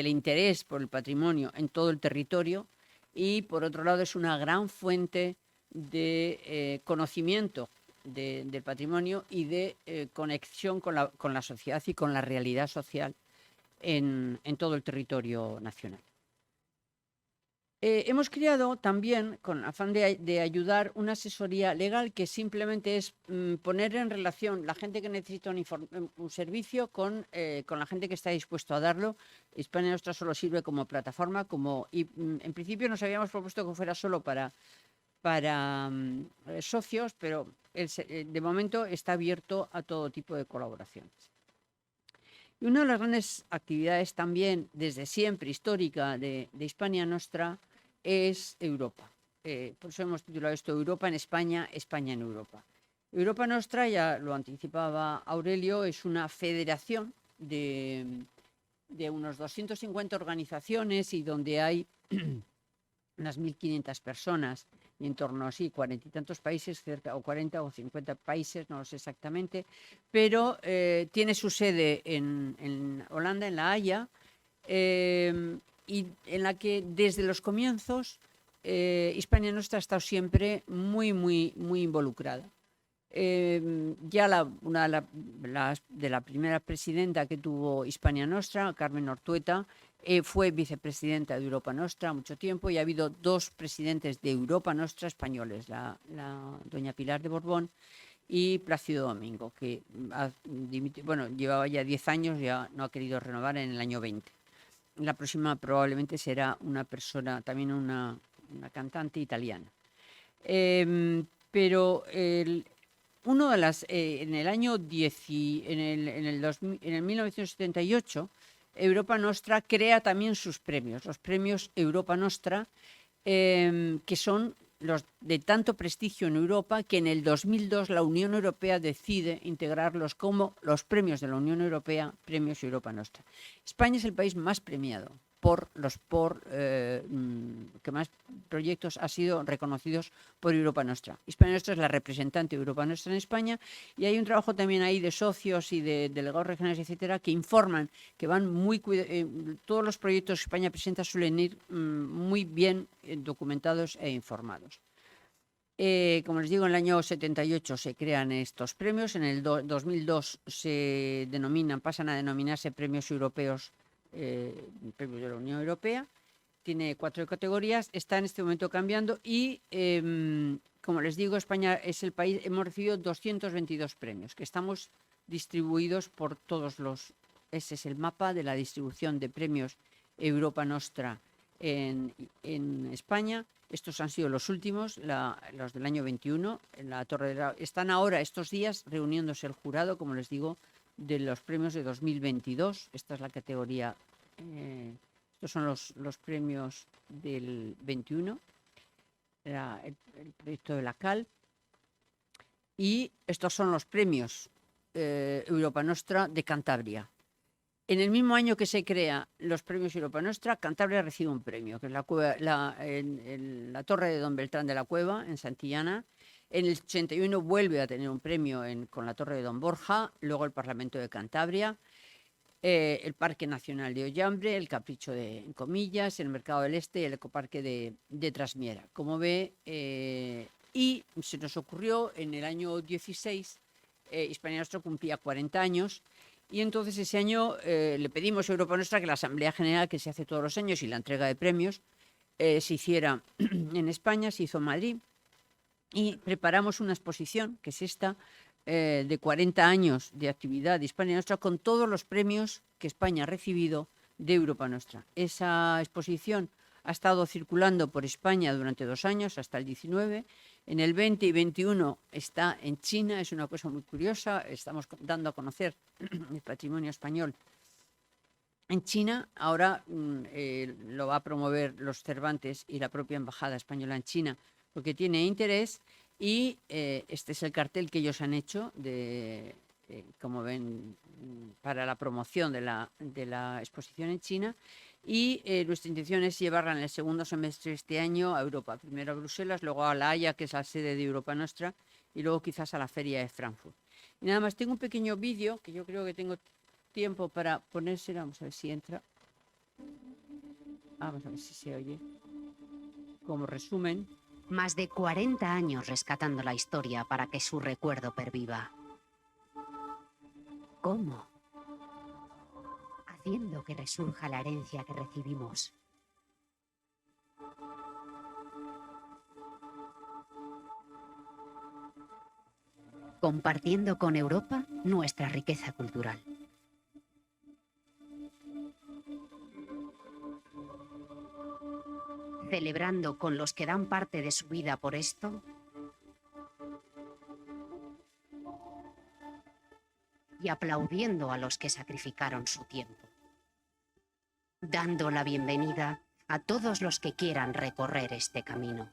interés por el patrimonio en todo el territorio y, por otro lado, es una gran fuente de conocimiento del patrimonio y de conexión con la sociedad y con la realidad social en todo el territorio nacional. Hemos creado también, con afán de ayudar, una asesoría legal que simplemente es poner en relación la gente que necesita un servicio con la gente que está dispuesto a darlo. Hispania Nostra solo sirve como plataforma, y en principio nos habíamos propuesto que fuera solo para socios, pero de momento está abierto a todo tipo de colaboraciones. Y una de las grandes actividades también, desde siempre, histórica de Hispania Nostra, es Europa. Por eso hemos titulado esto Europa en España, España en Europa. Europa Nostra, ya lo anticipaba Aurelio, es una federación de unos 250 organizaciones y donde hay unas 1.500 personas y en torno a 40 y tantos países, cerca o 40 o 50 países, no lo sé exactamente, pero tiene su sede en Holanda, en La Haya, y en la que desde los comienzos Hispania Nostra ha estado siempre muy, muy, muy involucrada. Ya una de la primera presidenta que tuvo Hispania Nostra, Carmen Ortueta, fue vicepresidenta de Europa Nostra mucho tiempo y ha habido 2 presidentes de Europa Nostra españoles, la doña Pilar de Borbón y Plácido Domingo, que llevaba ya 10 años, ya no ha querido renovar en el año 20. La próxima probablemente será una persona, también una cantante italiana. Pero uno de las en el año en el 1978 Europa Nostra crea también sus premios, los premios Europa Nostra, que son los de tanto prestigio en Europa que en el 2002 la Unión Europea decide integrarlos como los premios de la Unión Europea, premios Europa Nostra. España es el país más premiado que más proyectos ha sido reconocidos por Europa Nostra. Hispania Nostra es la representante de Europa Nostra en España y hay un trabajo también ahí de socios y de delegados regionales, etcétera, que informan que van todos los proyectos que España presenta suelen ir muy bien documentados e informados. Como les digo, en el año 78 se crean estos premios, en el 2002 pasan a denominarse premios europeos, premios de la Unión Europea. Tiene 4 categorías, está en este momento cambiando y, como les digo, España es el país, hemos recibido 222 premios, que estamos distribuidos por todos los... Ese es el mapa de la distribución de premios Europa Nostra en España. Estos han sido los últimos, los del año 21. En la Torre de están ahora, estos días, reuniéndose el jurado, como les digo, de los premios de 2022. Esta es la categoría... estos son los premios del 21. Era el proyecto de la CAL. Y estos son los premios Europa Nostra de Cantabria. En el mismo año que se crea los premios Europa Nostra, Cantabria recibe un premio, que es la Torre de Don Beltrán de la Cueva, en Santillana. En el 81 vuelve a tener un premio con la Torre de Don Borja, luego el Parlamento de Cantabria, el Parque Nacional de Ollambre, el Capricho en Comillas, el Mercado del Este y el Ecoparque de Trasmiera. Como ve, y se nos ocurrió en el año 16, Hispania Nostra cumplía 40 años, y entonces ese año le pedimos a Europa Nostra que la Asamblea General, que se hace todos los años, y la entrega de premios se hiciera en España, se hizo en Madrid, y preparamos una exposición, que es esta, de 40 años de actividad de Hispania Nostra, con todos los premios que España ha recibido de Europa Nostra. Esa exposición ha estado circulando por España durante 2 años, hasta el 19. En el 20 y 21 está en China, es una cosa muy curiosa. Estamos dando a conocer el patrimonio español en China. Ahora lo va a promover los Cervantes y la propia Embajada Española en China, porque tiene interés. Y este es el cartel que ellos han hecho, como ven, para la promoción de la exposición en China. Y nuestra intención es llevarla en el segundo semestre de este año a Europa, primero a Bruselas, luego a La Haya, que es la sede de Europa Nostra, y luego quizás a la Feria de Frankfurt. Y nada más, tengo un pequeño vídeo que yo creo que tengo tiempo para ponérselo. Vamos a ver si entra. Vamos a ver si se oye. Como resumen. Más de 40 años rescatando la historia para que su recuerdo perviva. ¿Cómo? Haciendo que resurja la herencia que recibimos. Compartiendo con Europa nuestra riqueza cultural. Celebrando con los que dan parte de su vida por esto. Y aplaudiendo a los que sacrificaron su tiempo. Dando la bienvenida a todos los que quieran recorrer este camino.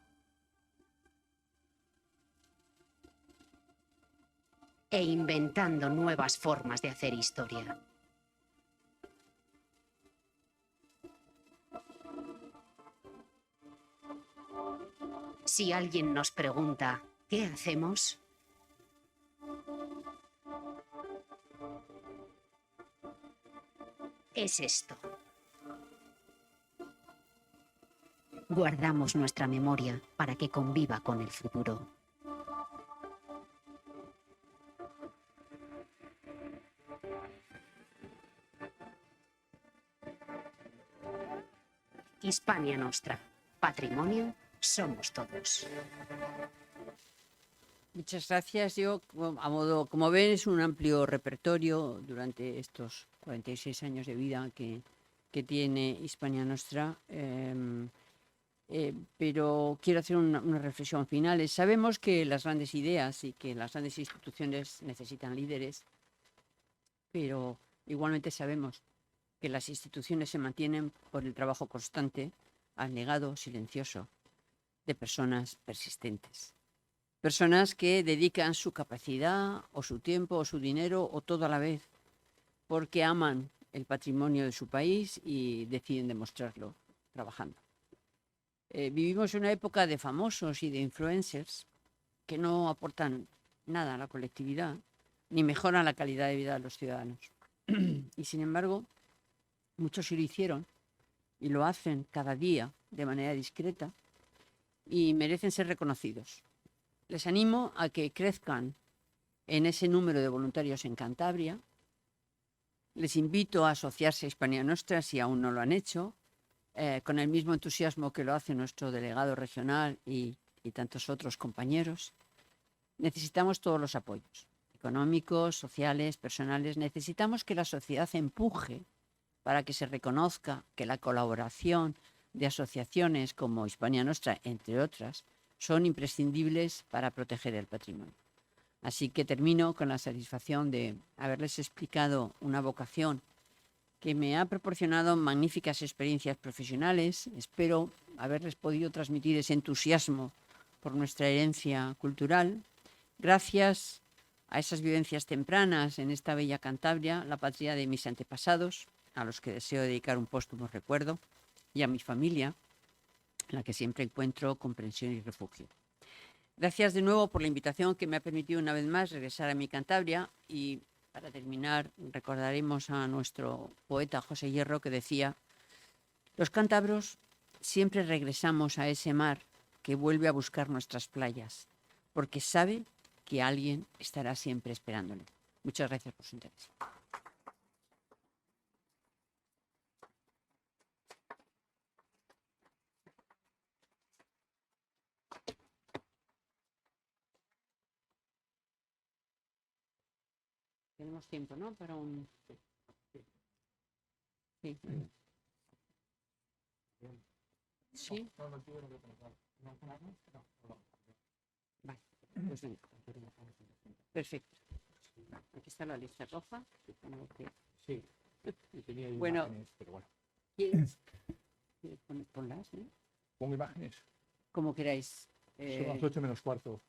E inventando nuevas formas de hacer historia. Si alguien nos pregunta, ¿qué hacemos? Es esto. Guardamos nuestra memoria para que conviva con el futuro. Hispania Nostra. Patrimonio somos todos. Muchas gracias. Yo, como ven, es un amplio repertorio durante estos 46 años de vida que tiene Hispania Nostra. Pero quiero hacer una reflexión final. Sabemos que las grandes ideas y que las grandes instituciones necesitan líderes, pero igualmente sabemos que las instituciones se mantienen por el trabajo constante, abnegado, silencioso, de personas persistentes. Personas que dedican su capacidad o su tiempo o su dinero o todo a la vez porque aman el patrimonio de su país y deciden demostrarlo trabajando. Vivimos una época de famosos y de influencers que no aportan nada a la colectividad ni mejoran la calidad de vida de los ciudadanos. Y sin embargo, muchos sí lo hicieron y lo hacen cada día de manera discreta y merecen ser reconocidos. Les animo a que crezcan en ese número de voluntarios en Cantabria. Les invito a asociarse a Hispania Nostra si aún no lo han hecho, con el mismo entusiasmo que lo hace nuestro delegado regional y tantos otros compañeros. Necesitamos todos los apoyos económicos, sociales, personales. Necesitamos que la sociedad empuje para que se reconozca que la colaboración de asociaciones como Hispania Nostra, entre otras, son imprescindibles para proteger el patrimonio. Así que termino con la satisfacción de haberles explicado una vocación que me ha proporcionado magníficas experiencias profesionales. Espero haberles podido transmitir ese entusiasmo por nuestra herencia cultural. Gracias a esas vivencias tempranas en esta bella Cantabria, la patria de mis antepasados, a los que deseo dedicar un póstumo recuerdo, y a mi familia, en la que siempre encuentro comprensión y refugio. Gracias de nuevo por la invitación que me ha permitido una vez más regresar a mi Cantabria, y para terminar recordaremos a nuestro poeta José Hierro, que decía: los cántabros siempre regresamos a ese mar que vuelve a buscar nuestras playas, porque sabe que alguien estará siempre esperándole. Muchas gracias por su interés. Tenemos tiempo, ¿no? Para un... Sí. ¿Sí? Vale, pues venga. Perfecto. Aquí está la lista roja. Sí, tenía Bueno. imágenes, pero bueno. ¿Quieres? Ponlas, ¿eh? Pongo imágenes. Como queráis. Son las 8 menos cuarto.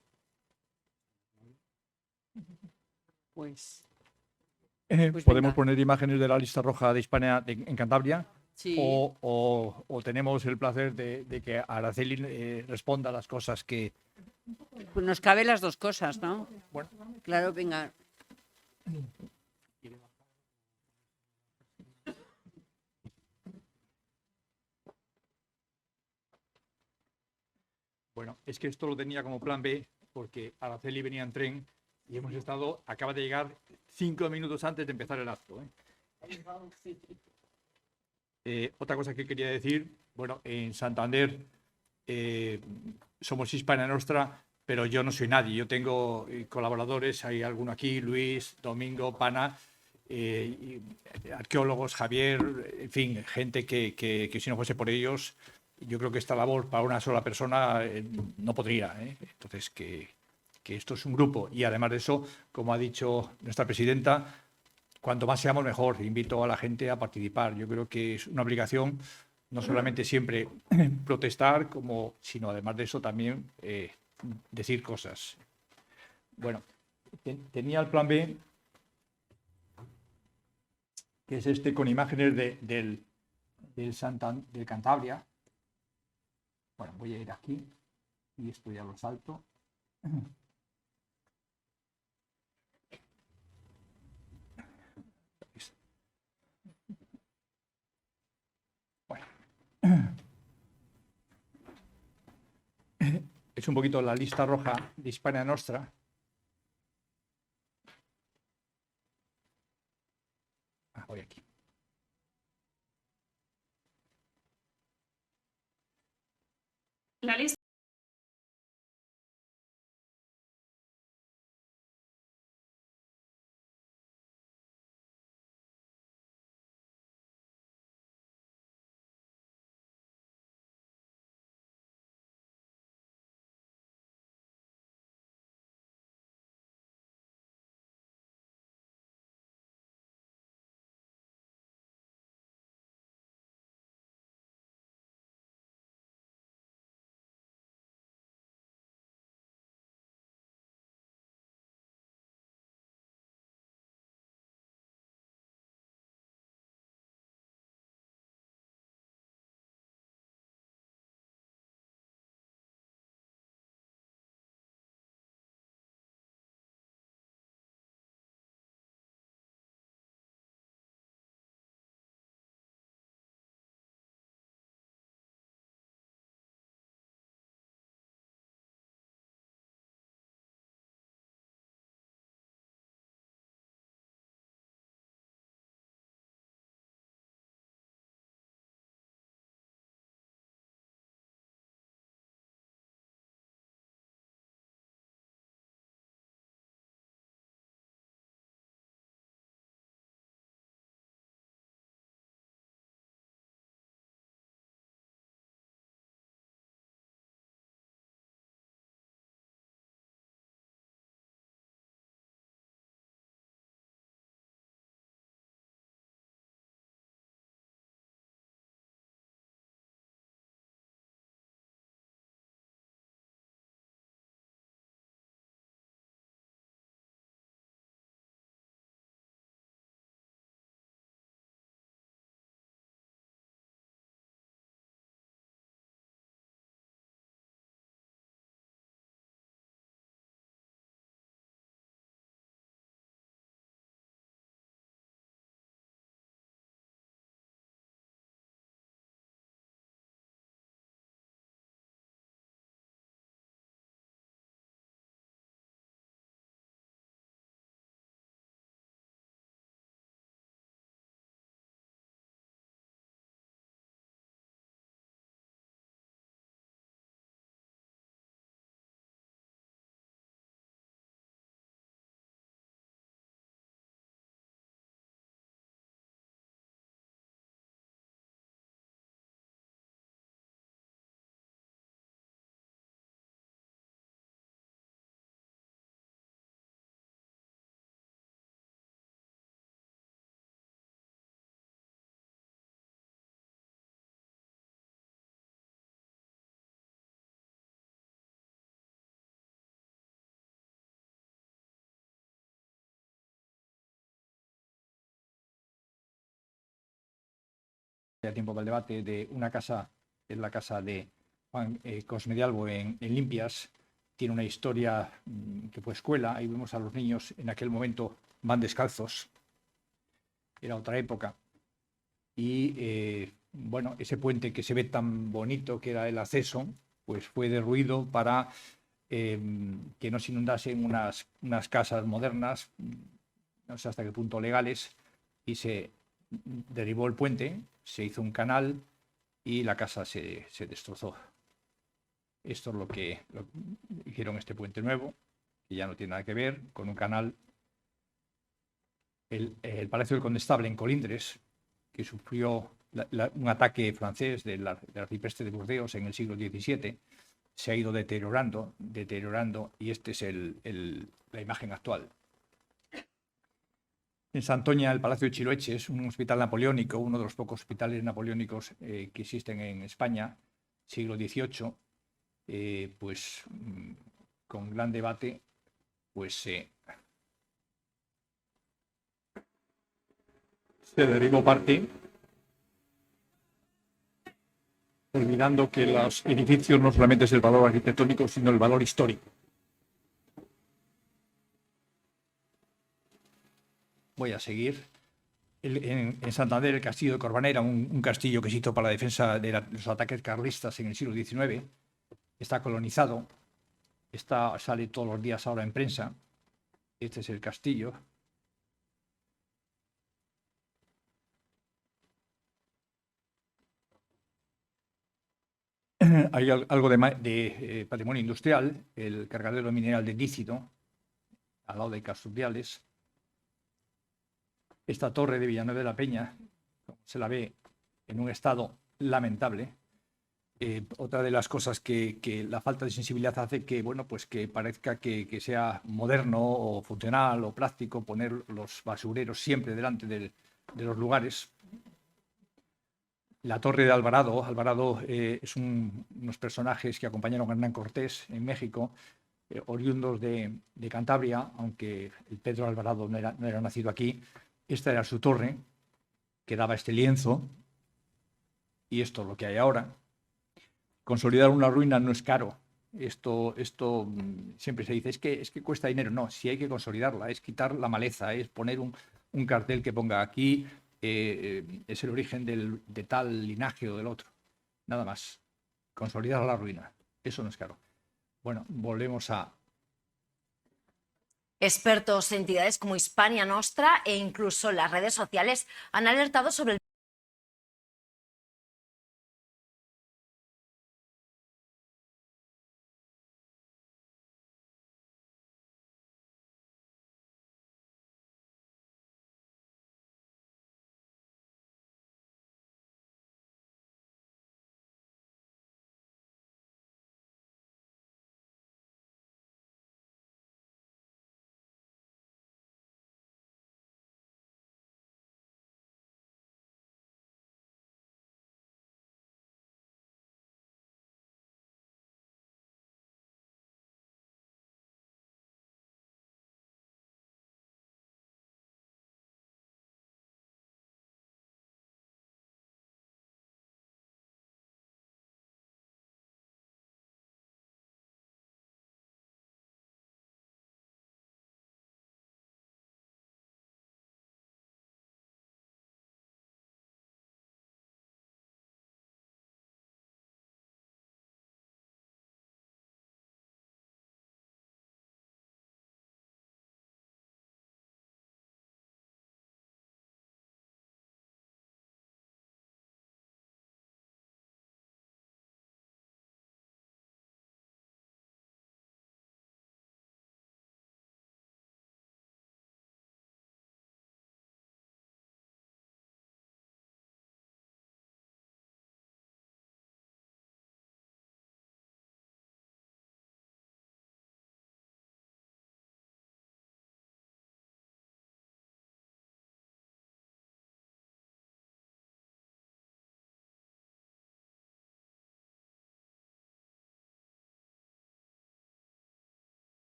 Pues Podemos venga. poner imágenes de la lista roja de Hispania en Cantabria. Sí. O tenemos el placer de que Araceli responda a las cosas que... Pues nos cabe las dos cosas, ¿no? Bueno. Claro, venga. Bueno, es que esto lo tenía como plan B porque Araceli venía en tren y acaba de llegar 5 minutos antes de empezar el acto. Otra cosa que quería decir, bueno, en Santander somos Hispania Nostra, pero yo no soy nadie. Yo tengo colaboradores, hay alguno aquí, Luis, Domingo, Pana, arqueólogos, Javier, en fin, gente que si no fuese por ellos, yo creo que esta labor para una sola persona no podría. Entonces, que esto es un grupo y además de eso, como ha dicho nuestra presidenta, cuanto más seamos mejor. Invito a la gente a participar. Yo creo que es una obligación no solamente siempre protestar, sino además de eso también decir cosas. Bueno, tenía el plan B, que es este con imágenes del Cantabria. Bueno, voy a ir aquí y esto ya lo salto. Bueno. Es un poquito la lista roja de Hispania Nostra. Voy aquí. La lista ya tiempo para el debate, de una casa, es la casa de Juan Cosme de Albo en Limpias. Tiene una historia que fue escuela. Ahí vemos a los niños en aquel momento van descalzos. Era otra época. Y bueno, ese puente que se ve tan bonito, que era el acceso, pues fue derruido para que no se inundasen unas casas modernas, no sé hasta qué punto legales, y se derribó el puente, se hizo un canal y la casa se destrozó. Esto es lo que hicieron este puente nuevo, que ya no tiene nada que ver con un canal. El Palacio del Condestable en Colindres, que sufrió un ataque francés del arcipreste de Burdeos en el siglo XVII, se ha ido deteriorando, y esta es la imagen actual. En Santoña, el Palacio de Chiloeche es un hospital napoleónico, uno de los pocos hospitales napoleónicos que existen en España, siglo XVIII, pues con gran debate, pues se derribó parte, olvidando que los edificios no solamente es el valor arquitectónico, sino el valor histórico. Voy a seguir. En Santander, el castillo de Corbanera, un castillo que se hizo para la defensa de los ataques carlistas en el siglo XIX, está colonizado, sale todos los días ahora en prensa. Este es el castillo. Hay algo de patrimonio industrial, el cargadero mineral de Dícido, al lado de Castrubiales. Esta torre de Villanueva de la Peña, se la ve en un estado lamentable. Otra de las cosas que la falta de sensibilidad hace que, bueno, pues que parezca que sea moderno o funcional o práctico poner los basureros siempre delante de los lugares. La torre de Alvarado. Alvarado es unos personajes que acompañaron a Hernán Cortés en México, oriundos de Cantabria, aunque el Pedro Alvarado no era nacido aquí. Esta era su torre, que daba este lienzo, y esto es lo que hay ahora. Consolidar una ruina no es caro. Esto siempre se dice, es que cuesta dinero. No, si hay que consolidarla, es quitar la maleza, es poner un cartel que ponga aquí, es el origen de tal linaje o del otro. Nada más. Consolidar la ruina. Eso no es caro. Bueno, volvemos a... Expertos, entidades como Hispania Nostra e incluso las redes sociales han alertado sobre el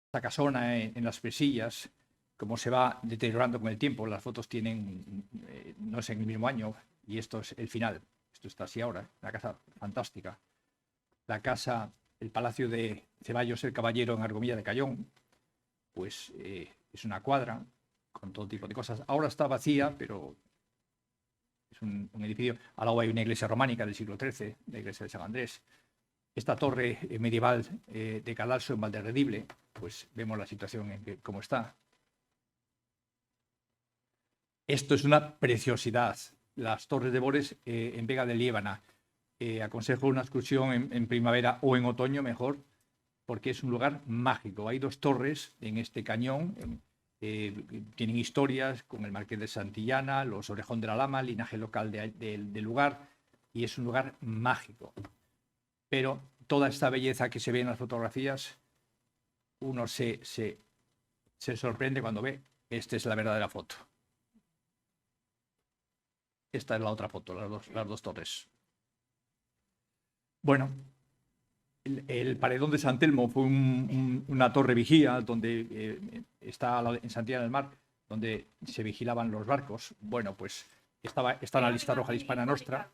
esta casona en las Presillas, cómo se va deteriorando con el tiempo. Las fotos tienen, no es en el mismo año, y esto es el final. Esto está así ahora, una casa fantástica. La casa, el Palacio de Ceballos el Caballero en Argomilla de Cayón, pues es una cuadra con todo tipo de cosas. Ahora está vacía, pero es un edificio. Al lado hay una iglesia románica del siglo XIII, la iglesia de San Andrés. Esta torre medieval de Cadalso en Valderredible, pues vemos la situación en cómo está. Esto es una preciosidad. Las Torres de Bores en Vega de Liébana. Aconsejo una excursión en primavera o en otoño mejor, porque es un lugar mágico. Hay 2 torres en este cañón. Tienen historias con el Marqués de Santillana, los Orejón de la Lama, linaje local del lugar, y es un lugar mágico. Pero toda esta belleza que se ve en las fotografías, uno se sorprende cuando ve, esta es la verdadera foto. Esta es la otra foto, las dos torres. Bueno, el paredón de San Telmo fue una torre vigía donde está en Santillana del Mar, donde se vigilaban los barcos. Bueno, pues está en la lista roja de Hispania Nostra.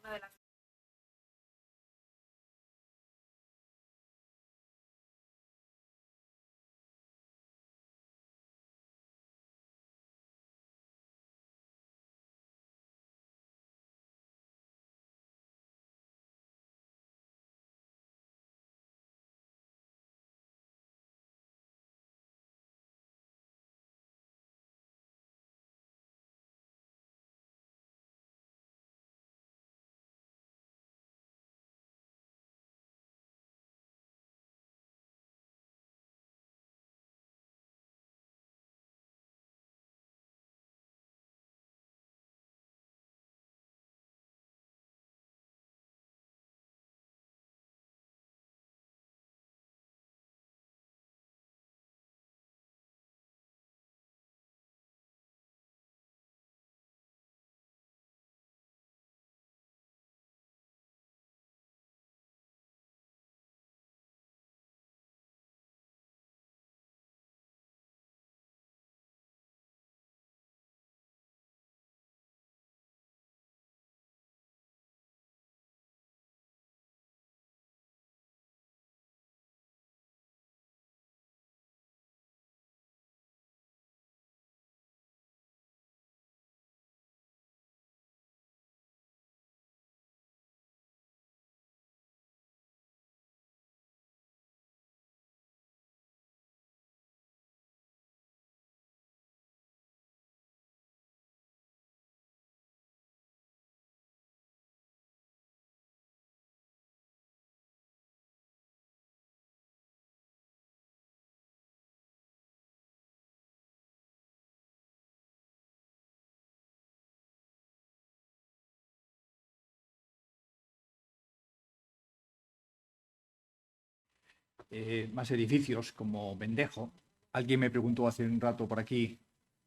Más edificios como Vendejo. Alguien me preguntó hace un rato por aquí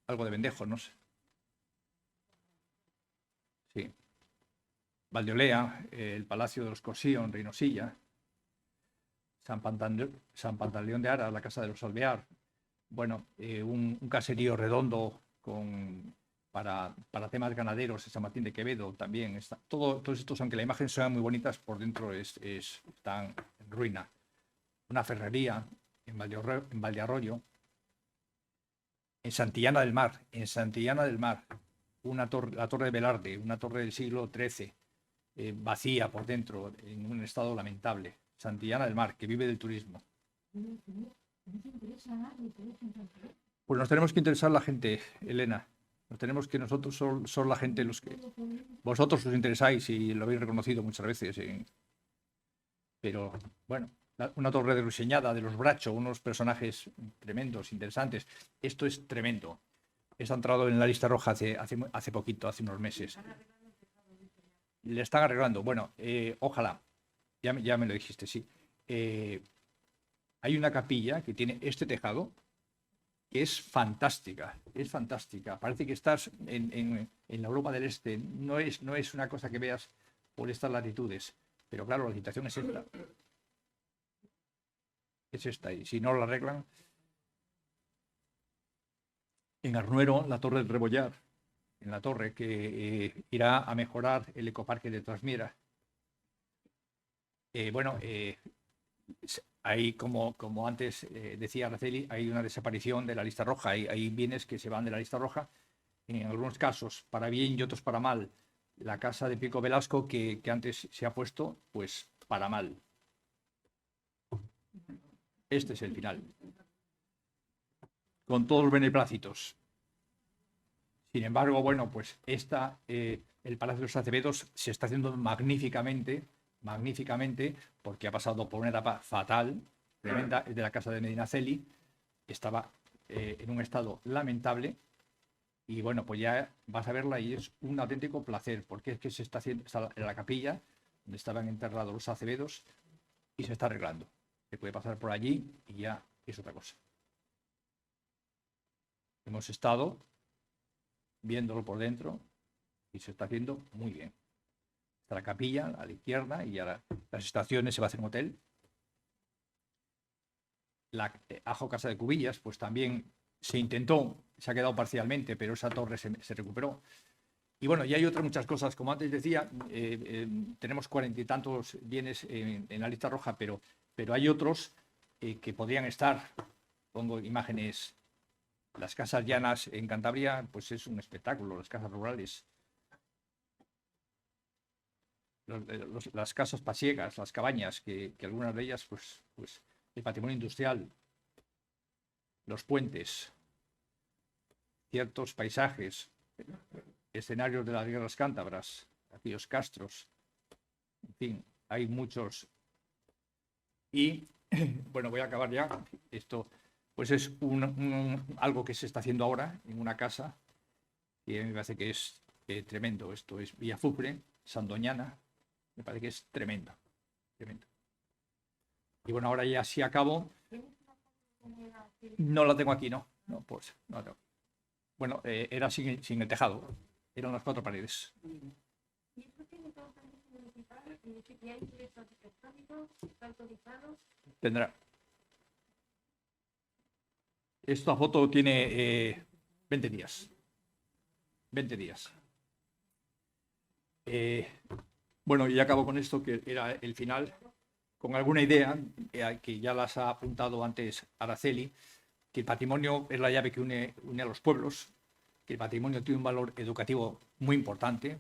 algo de Vendejo, no sé. Sí. Valdeolea, el Palacio de los Corsío en Reynosilla, San Pantaleón de Ara, la Casa de los Alvear. Bueno, un caserío redondo para temas ganaderos en San Martín de Quevedo también. Todos estos, aunque la imagen sea muy bonitas, por dentro están en ruina. Una ferrería en Valdearroyo, en Santillana del Mar, la Torre de Velarde, una torre del siglo XIII, vacía por dentro, en un estado lamentable. Santillana del Mar, que vive del turismo. Pues nos tenemos que interesar la gente, Elena. Nosotros son la gente los que... Vosotros os interesáis y lo habéis reconocido muchas veces. Pero, bueno, una torre de Ruseñada, de los Bracho, unos personajes tremendos, interesantes. Esto es tremendo. Está entrado en la lista roja hace poquito, hace unos meses. Le están arreglando. Bueno, ojalá. Ya me lo dijiste, sí. Hay una capilla que tiene este tejado que es fantástica. Es fantástica. Parece que estás en la Europa del Este. No es una cosa que veas por estas latitudes. Pero claro, la situación es esta. Es esta. Y si no la arreglan... En Arnuero, la Torre del Rebollar, en la torre que irá a mejorar el ecoparque de Trasmiera. Hay, como antes decía Araceli, hay una desaparición de la lista roja. Hay bienes que se van de la lista roja, en algunos casos para bien y otros para mal. La casa de Pico Velasco, que antes se ha puesto, pues para mal. Este es el final. Con todos los beneplácitos. Sin embargo, bueno, pues el Palacio de los Acevedos se está haciendo magníficamente, porque ha pasado por una etapa fatal, tremenda. Es de la casa de Medinaceli, estaba en un estado lamentable, y bueno, pues ya vas a verla y es un auténtico placer, porque es que está en la capilla donde estaban enterrados los Acevedos y se está arreglando. Se puede pasar por allí y ya es otra cosa. Hemos estado viéndolo por dentro y se está haciendo muy bien. Está la capilla a la izquierda y ahora las estaciones se va a hacer un hotel. La Ajo Casa de Cubillas, pues también se intentó, se ha quedado parcialmente, pero esa torre se recuperó. Y bueno, y hay otras muchas cosas, como antes decía, tenemos 40 y tantos bienes en la lista roja, pero hay otros que podrían estar. Pongo imágenes. Las casas llanas en Cantabria, pues es un espectáculo. Las casas rurales, las casas pasiegas, las cabañas, que algunas de ellas, pues el patrimonio industrial, los puentes, ciertos paisajes, escenarios de las guerras cántabras, aquellos castros, en fin, hay muchos. Y bueno, voy a acabar ya. Esto pues es algo que se está haciendo ahora en una casa que a mí me parece que es tremendo. Esto es Villafufre, Sandoñana, me parece que es tremendo, tremendo. Y bueno, ahora ya sí acabo. No la tengo aquí, no, pues no la tengo. Bueno, era sin el tejado, eran las 4 paredes. Tendrá. Esta foto tiene 20 días. 20 días. Bueno, y acabo con esto, que era el final, con alguna idea que ya las ha apuntado antes Araceli, que el patrimonio es la llave que une a los pueblos, que el patrimonio tiene un valor educativo muy importante,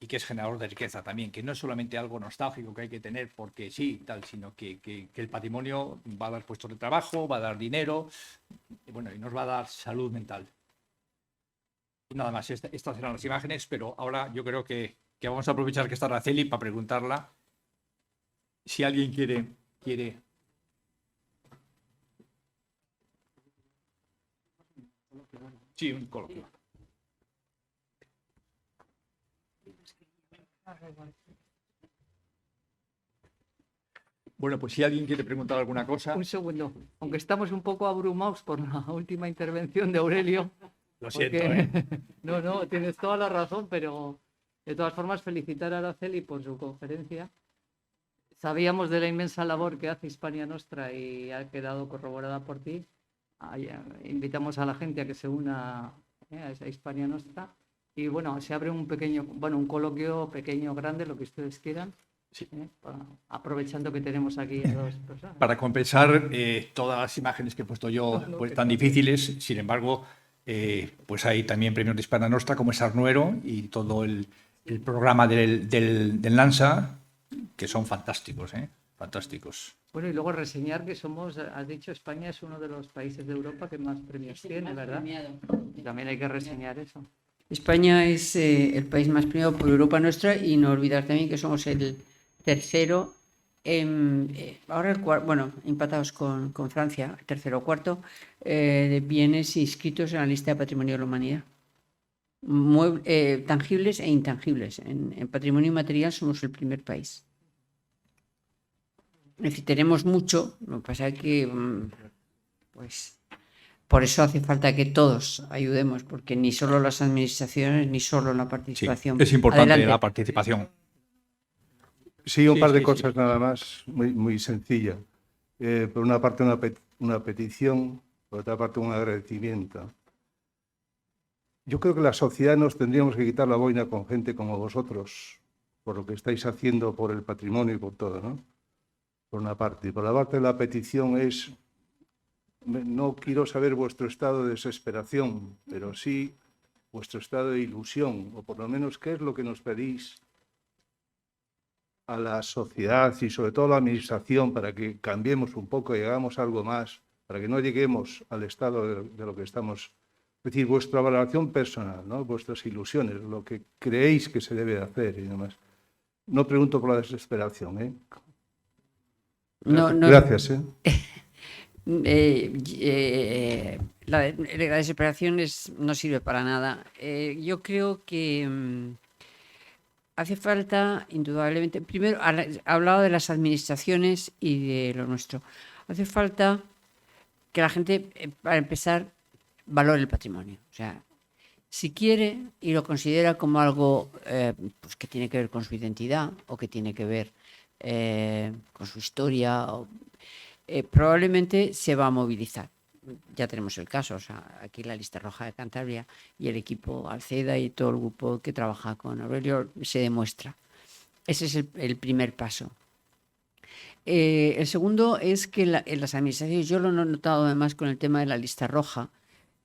y que es generador de riqueza también, que no es solamente algo nostálgico que hay que tener porque sí, tal, sino que el patrimonio va a dar puestos de trabajo, va a dar dinero, y bueno, y nos va a dar salud mental. Y nada más, estas eran las imágenes, pero ahora yo creo que vamos a aprovechar que está Araceli para preguntarla si alguien quiere. Sí, un coloquio. Bueno, pues si alguien quiere preguntar alguna cosa. Un segundo, aunque estamos un poco abrumados por la última intervención de Aurelio. Lo siento, No, tienes toda la razón, pero de todas formas felicitar a Araceli por su conferencia. Sabíamos de la inmensa labor que hace Hispania Nostra y ha quedado corroborada por ti. Invitamos a la gente a que se una a esa Hispania Nostra. Y bueno, se abre un coloquio pequeño, grande, lo que ustedes quieran. Sí. Aprovechando que tenemos aquí a 2 personas. Para compensar todas las imágenes que he puesto yo, pues tan difíciles, sin embargo, pues hay también premios de Hispania Nostra, como es Arnuero, y todo el programa del LANSA, que son fantásticos, fantásticos. Bueno, y luego reseñar que somos, has dicho, España es uno de los países de Europa que más premios tiene, ¿verdad? Y también hay que reseñar eso. España es el país más premiado por Europa Nostra, y no olvidar también que somos el tercero, ahora empatados con Francia, tercero o cuarto, de bienes inscritos en la lista de Patrimonio de la Humanidad. Tangibles e intangibles. En patrimonio inmaterial somos el primer país. Es decir, tenemos mucho, lo que pasa es que pues por eso hace falta que todos ayudemos, porque ni solo las administraciones, ni solo la participación. Sí, es importante. Adelante. La participación. Sí, un par de cosas nada más, muy sencilla. Por una parte, una petición por otra parte un agradecimiento. Yo creo que la sociedad nos tendríamos que quitar la boina con gente como vosotros, por lo que estáis haciendo por el patrimonio y por todo, ¿no? Por una parte. Y por la parte de la petición es, no quiero saber vuestro estado de desesperación, pero sí vuestro estado de ilusión, o por lo menos qué es lo que nos pedís a la sociedad y sobre todo a la administración para que cambiemos un poco y hagamos algo más, para que no lleguemos al estado de lo que estamos. Es decir, vuestra valoración personal, ¿no? Vuestras ilusiones, lo que creéis que se debe hacer y demás. No pregunto por la desesperación, ¿eh? No, no, Gracias, ¿eh? La desesperación no sirve para nada. Yo creo que hace falta, indudablemente, primero, ha hablado de las administraciones y de lo nuestro. Hace falta que la gente, para empezar, valore el patrimonio. O sea, si quiere y lo considera como algo pues que tiene que ver con su identidad o que tiene que ver con su historia, probablemente se va a movilizar. Ya tenemos el caso, o sea, aquí la Lista Roja de Cantabria y el equipo Alceda y todo el grupo que trabaja con Aurelio se demuestra. Ese es el primer paso. El segundo es que en las administraciones, yo lo he notado además con el tema de la Lista Roja,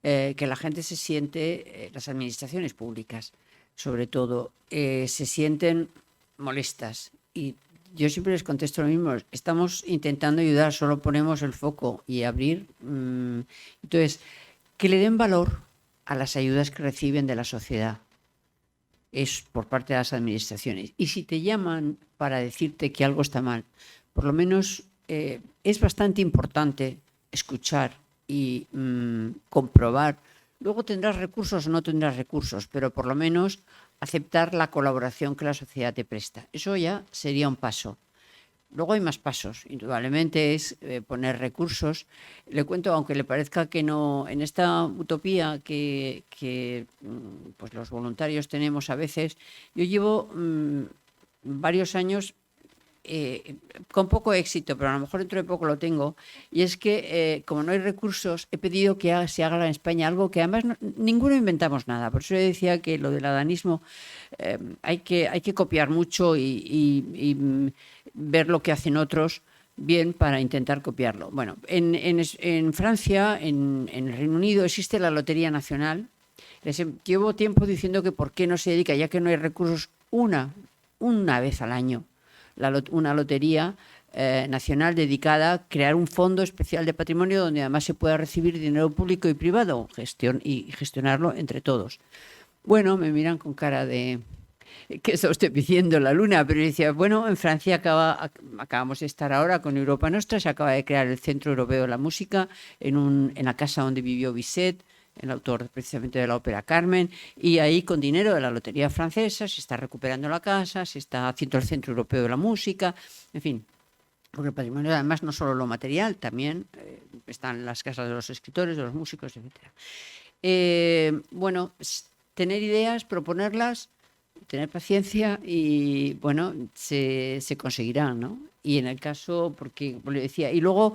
que la gente se siente, las administraciones públicas sobre todo, se sienten molestas y yo siempre les contesto lo mismo, estamos intentando ayudar, solo ponemos el foco y abrir. Entonces, que le den valor a las ayudas que reciben de la sociedad, es por parte de las administraciones. Y si te llaman para decirte que algo está mal, por lo menos es bastante importante escuchar y comprobar. Luego tendrás recursos o no tendrás recursos, pero por lo menos aceptar la colaboración que la sociedad te presta. Eso ya sería un paso. Luego hay más pasos, indudablemente es poner recursos. Le cuento, aunque le parezca que no, en esta utopía que pues los voluntarios tenemos a veces, yo llevo varios años con poco éxito, pero a lo mejor dentro de poco lo tengo, y es que como no hay recursos, he pedido que se haga en España algo que además ninguno inventamos nada. Por eso yo decía que lo del adanismo hay que copiar mucho y ver lo que hacen otros bien para intentar copiarlo. Bueno, en Francia, en el Reino Unido, existe la Lotería Nacional. Llevo tiempo diciendo que por qué no se dedica, ya que no hay recursos, una vez al año, una lotería nacional dedicada a crear un fondo especial de patrimonio donde además se pueda recibir dinero público y privado y gestionarlo entre todos. Bueno, me miran con cara de que está usted pidiendo la luna, pero decía, bueno, en Francia acabamos de estar ahora con Europa Nostra, se acaba de crear el Centro Europeo de la Música en la casa donde vivió Bizet, el autor precisamente de la ópera Carmen, y ahí con dinero de la Lotería Francesa se está recuperando la casa, se está haciendo el Centro Europeo de la Música, en fin, porque el patrimonio además no solo lo material, también están las casas de los escritores, de los músicos, etc. Bueno, tener ideas, proponerlas, tener paciencia y, bueno, se conseguirán, ¿no? Y en el caso, porque le decía, y luego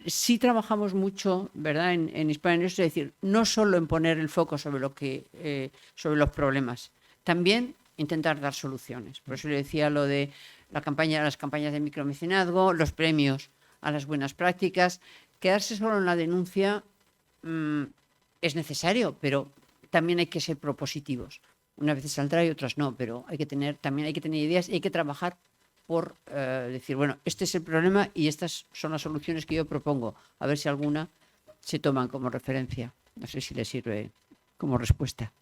sí trabajamos mucho, ¿verdad?, en Hispania, es decir, no solo en poner el foco sobre sobre los problemas, también intentar dar soluciones. Por eso le decía lo de las campañas de micromecenazgo, los premios a las buenas prácticas. Quedarse solo en la denuncia es necesario, pero también hay que ser propositivos. Unas veces saldrá y otras no, pero también hay que tener ideas y hay que trabajar por decir, bueno, este es el problema y estas son las soluciones que yo propongo. A ver si alguna se toman como referencia. No sé si le sirve como respuesta.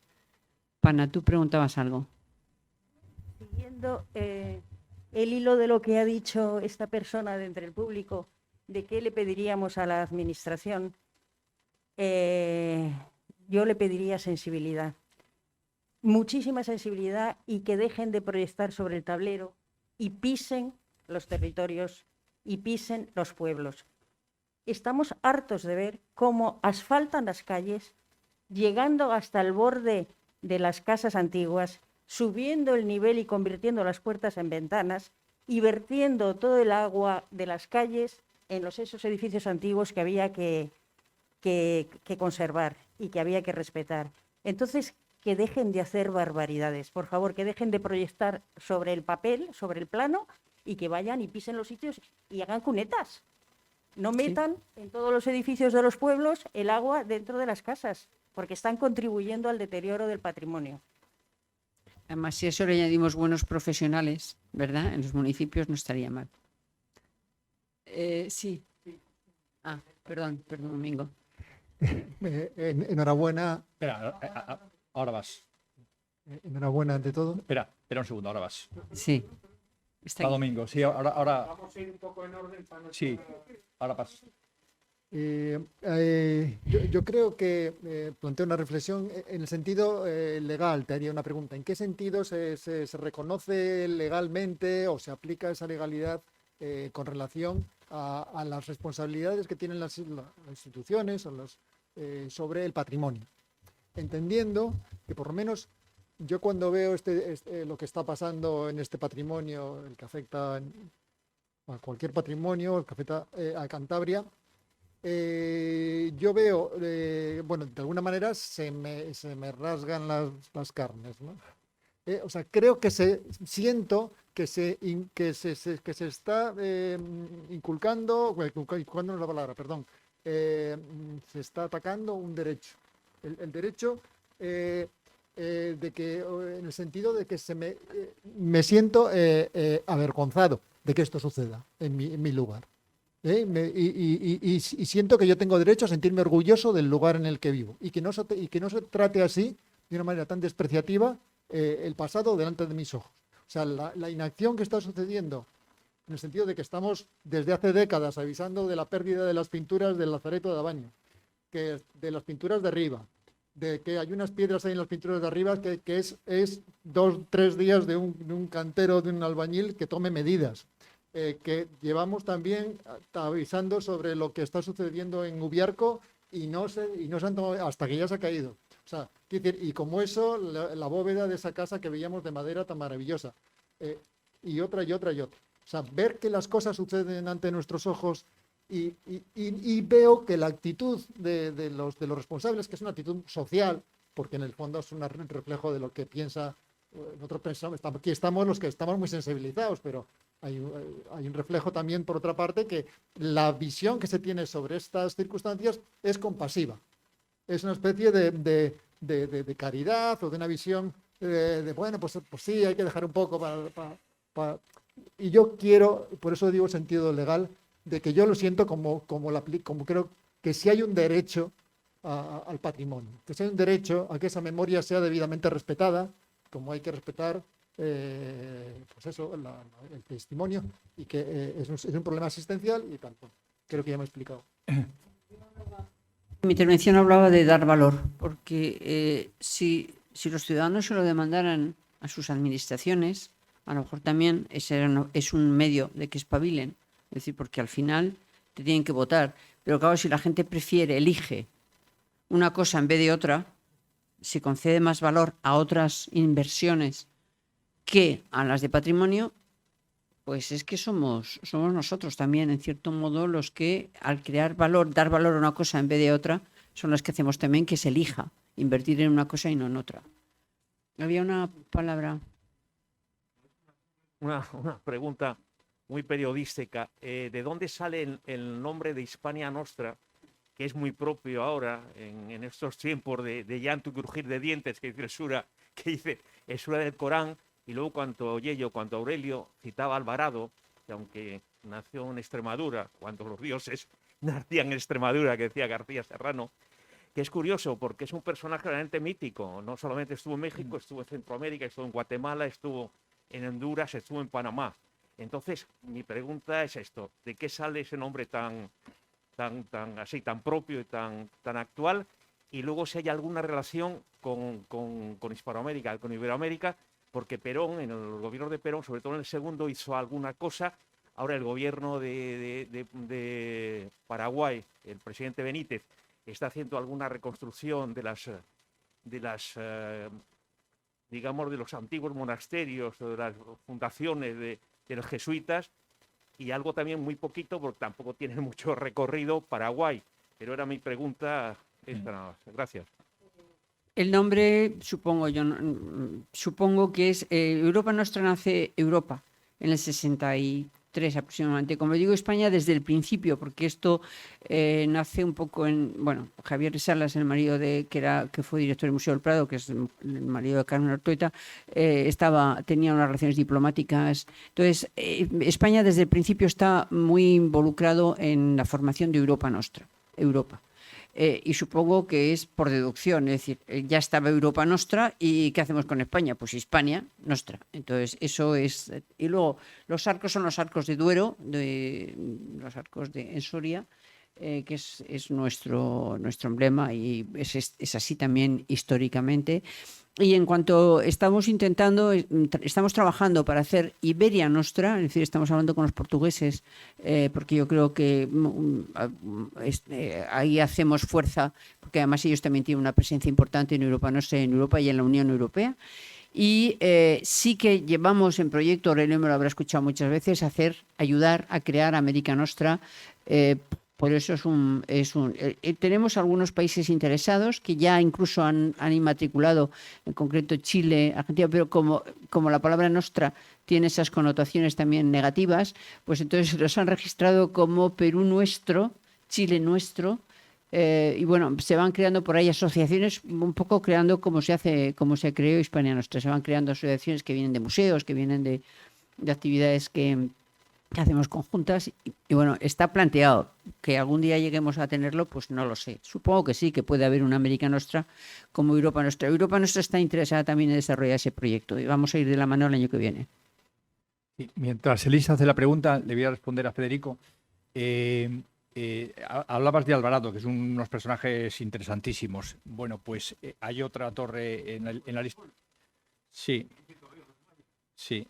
Pana, tú preguntabas algo. Siguiendo el hilo de lo que ha dicho esta persona de entre el público, ¿de qué le pediríamos a la administración? Yo le pediría sensibilidad. Muchísima sensibilidad y que dejen de proyectar sobre el tablero y pisen los territorios y pisen los pueblos. Estamos hartos de ver cómo asfaltan las calles, llegando hasta el borde de las casas antiguas, subiendo el nivel y convirtiendo las puertas en ventanas y vertiendo todo el agua de las calles en esos edificios antiguos que había que conservar y que había que respetar. Entonces, que dejen de hacer barbaridades, por favor, que dejen de proyectar sobre el papel, sobre el plano, y que vayan y pisen los sitios y hagan cunetas. No metan en todos los edificios de los pueblos el agua dentro de las casas, porque están contribuyendo al deterioro del patrimonio. Además, si a eso le añadimos buenos profesionales, ¿verdad? En los municipios no estaría mal. Sí. Ah, perdón, Domingo. Enhorabuena, Espera, ahora vas. enhorabuena ante todo. Espera un segundo, ahora vas. Sí. Está Va aquí. Domingo, sí, ahora. Vamos a ir un poco en orden para no... Sí, ahora vas. Yo creo que planteo una reflexión en el sentido legal. Te haría una pregunta. ¿En qué sentido se reconoce legalmente o se aplica esa legalidad con relación a las responsabilidades que tienen las instituciones o sobre el patrimonio? Entendiendo que por lo menos yo cuando veo lo que está pasando en este patrimonio, el que afecta a cualquier patrimonio, el que afecta a Cantabria, yo veo, bueno, de alguna manera se me rasgan las carnes, ¿no? O sea, creo que siento que se está inculcando no es la palabra, perdón, se está atacando un derecho. El derecho de que, en el sentido de que me siento avergonzado de que esto suceda en mi lugar. Y siento que yo tengo derecho a sentirme orgulloso del lugar en el que vivo y que no se trate así, de una manera tan despreciativa, el pasado delante de mis ojos. O sea, la inacción que está sucediendo, en el sentido de que estamos desde hace décadas avisando de la pérdida de las pinturas del Lazareto de Abaño, de las pinturas de arriba, de que hay unas piedras ahí en las pinturas de arriba que es 2-3 días de un cantero, de un albañil que tome medidas. Que llevamos también avisando sobre lo que está sucediendo en Ubiarco y no se han tomado hasta que ya se ha caído. O sea, y como eso, la bóveda de esa casa que veíamos de madera tan maravillosa. Y otra. O sea, ver que las cosas suceden ante nuestros ojos y veo que la actitud de los responsables, que es una actitud social, porque en el fondo es un reflejo de lo que piensa, nosotros pensamos, aquí estamos los que estamos muy sensibilizados, pero hay un reflejo también, por otra parte, que la visión que se tiene sobre estas circunstancias es compasiva. Es una especie de caridad o de una visión bueno, pues sí, hay que dejar un poco Y yo quiero, por eso digo sentido legal, de que yo lo siento como creo que si hay un derecho al patrimonio, que si hay un derecho a que esa memoria sea debidamente respetada, como hay que respetar pues eso, el testimonio, y que es un problema asistencial y tanto. Creo que ya me he explicado. Mi intervención hablaba de dar valor, porque si los ciudadanos se lo demandaran a sus administraciones, a lo mejor también es un medio de que espabilen. Es decir, porque al final te tienen que votar. Pero claro, si la gente elige una cosa en vez de otra, se concede más valor a otras inversiones que a las de patrimonio, pues es que somos nosotros también, en cierto modo, los que al crear valor, dar valor a una cosa en vez de otra, son las que hacemos también que se elija invertir en una cosa y no en otra. Había una palabra. Una pregunta muy periodística. ¿De dónde sale el nombre de Hispania Nostra, que es muy propio ahora, en estos tiempos de llanto y crujir de dientes, que dice es sura del Corán? Y luego cuando Aurelio citaba a Alvarado, que aunque nació en Extremadura, cuando los dioses nacían en Extremadura, que decía García Serrano, que es curioso porque es un personaje realmente mítico. No solamente estuvo en México, estuvo en Centroamérica, estuvo en Guatemala, estuvo en Honduras, estuvo en Panamá. Entonces, mi pregunta es esto: ¿de qué sale ese nombre tan propio y tan actual? Y luego si hay alguna relación con Hispanoamérica, con Iberoamérica, porque Perón, en el gobierno de Perón, sobre todo en el segundo, hizo alguna cosa. Ahora el gobierno de Paraguay, el presidente Benítez, está haciendo alguna reconstrucción de los antiguos monasterios, de las fundaciones de los jesuitas, y algo también muy poquito, porque tampoco tiene mucho recorrido, Paraguay. Pero era mi pregunta esta nada más. Gracias. El nombre, supongo que es Europa Nostra, nace Europa en el 63 aproximadamente. Como digo, España desde el principio, porque esto nace un poco bueno, Javier Salas, el marido que fue director del Museo del Prado, que es el marido de Carmen Ortueta, tenía unas relaciones diplomáticas. Entonces, España desde el principio está muy involucrado en la formación de Europa Nostra, Europa. Y supongo que es por deducción, es decir, ya estaba Europa Nostra y ¿qué hacemos con España? Pues Hispania Nostra. Entonces, eso es. Y luego, los arcos son los arcos de Duero, los arcos en Soria, que es nuestro emblema y es así también históricamente. Y en cuanto estamos trabajando para hacer Iberia Nostra, es decir, estamos hablando con los portugueses, porque yo creo que ahí hacemos fuerza, porque además ellos también tienen una presencia importante en Europa Nostra, en Europa y en la Unión Europea. Y sí que llevamos en proyecto, Aurelio me lo habrá escuchado muchas veces, ayudar a crear América Nostra. Por eso tenemos algunos países interesados que ya incluso han inmatriculado, en concreto Chile, Argentina, pero como la palabra nostra tiene esas connotaciones también negativas, pues entonces los han registrado como Perú nuestro, Chile nuestro, y bueno, se van creando por ahí asociaciones, un poco creando como se creó Hispania Nostra. Se van creando asociaciones que vienen de museos, que vienen de actividades que hacemos conjuntas y bueno, está planteado que algún día lleguemos a tenerlo, pues no lo sé. Supongo que sí, que puede haber una América Nostra como Europa Nostra. Europa Nostra está interesada también en desarrollar ese proyecto y vamos a ir de la mano el año que viene. Sí, mientras Elisa hace la pregunta, le voy a responder a Federico. Hablabas de Alvarado, que son unos personajes interesantísimos. Bueno, pues hay otra torre en la lista. Sí, sí.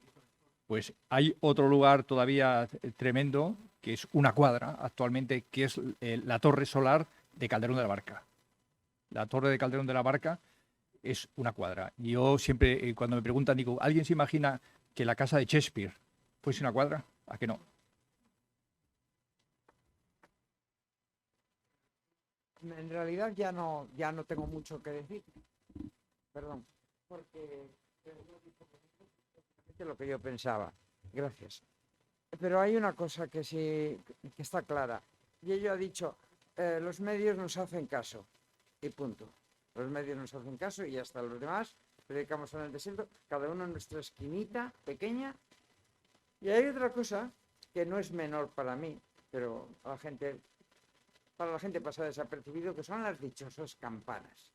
Pues hay otro lugar todavía tremendo, que es una cuadra actualmente, que es la torre solar de Calderón de la Barca. La torre de Calderón de la Barca es una cuadra. Yo siempre, cuando me preguntan, digo, ¿alguien se imagina que la casa de Shakespeare fuese una cuadra? ¿A qué no? En realidad ya no tengo mucho que decir. Perdón, porque es lo que yo pensaba. Gracias. Pero hay una cosa que sí que está clara. Y ella ha dicho, los medios nos hacen caso. Y punto. Los medios nos hacen caso y hasta los demás predicamos en el desierto, cada uno en nuestra esquinita pequeña. Y hay otra cosa que no es menor para mí, pero para la gente pasa desapercibido, que son las dichosas campanas.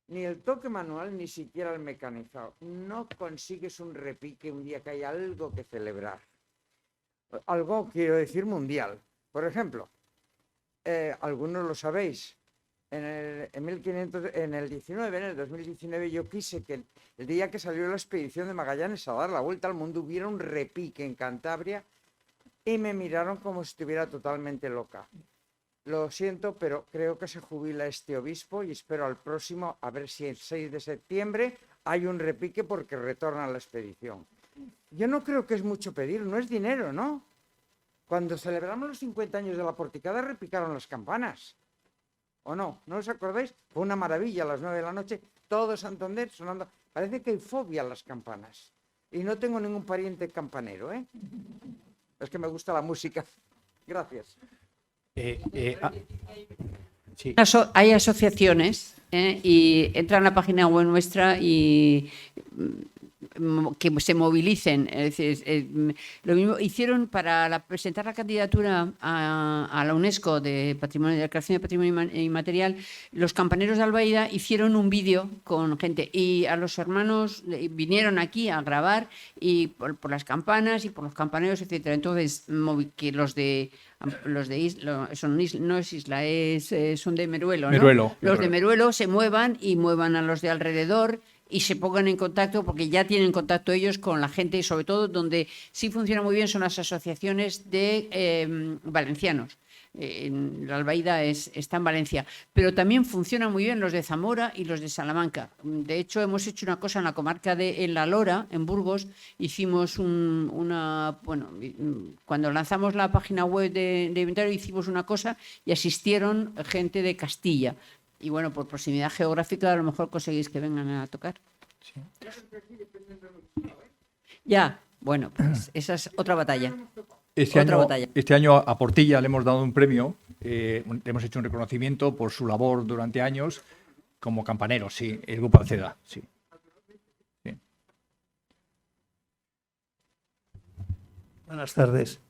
Ni el toque manual, ni siquiera el mecanizado. No consigues un repique un día que hay algo que celebrar. Algo, quiero decir, mundial. Por ejemplo, algunos lo sabéis, en el 2019 yo quise que el día que salió la expedición de Magallanes a dar la vuelta al mundo hubiera un repique en Cantabria y me miraron como si estuviera totalmente loca. Lo siento, pero creo que se jubila este obispo y espero al próximo a ver si el 6 de septiembre hay un repique porque retorna la expedición. Yo no creo que es mucho pedir, no es dinero, ¿no? Cuando celebramos los 50 años de la Porticada repicaron las campanas. ¿O no? ¿No os acordáis? Fue una maravilla a las 9 de la noche, todo Santander sonando. Parece que hay fobia a las campanas. Y no tengo ningún pariente campanero, ¿eh? Es que me gusta la música. Gracias. Sí. Hay asociaciones y entra en la página web nuestra y que se movilicen. Es decir, lo mismo hicieron para presentar la candidatura a la UNESCO de Declaración de Patrimonio Inmaterial. Los campaneros de Albaida hicieron un vídeo con gente y a los hermanos vinieron aquí a grabar y por las campanas y por los campaneros, etcétera. Entonces, que los de Isla, no es Isla, son de Meruelo, ¿no? Meruelo. Los de Meruelo se muevan y muevan a los de alrededor y se pongan en contacto, porque ya tienen contacto ellos con la gente, y sobre todo donde sí funciona muy bien son las asociaciones de valencianos. La Albaida está en Valencia, pero también funcionan muy bien los de Zamora y los de Salamanca. De hecho, hemos hecho una cosa en la comarca en La Lora, en Burgos, hicimos cuando lanzamos la página web de inventario, hicimos una cosa y asistieron gente de Castilla. Y bueno, por proximidad geográfica a lo mejor conseguís que vengan a tocar. Sí. Ya, bueno, pues esa es otra batalla. Este año a Portilla le hemos dado un premio, le hemos hecho un reconocimiento por su labor durante años como campanero, sí, el Grupo Alceda, sí. Sí. Buenas tardes.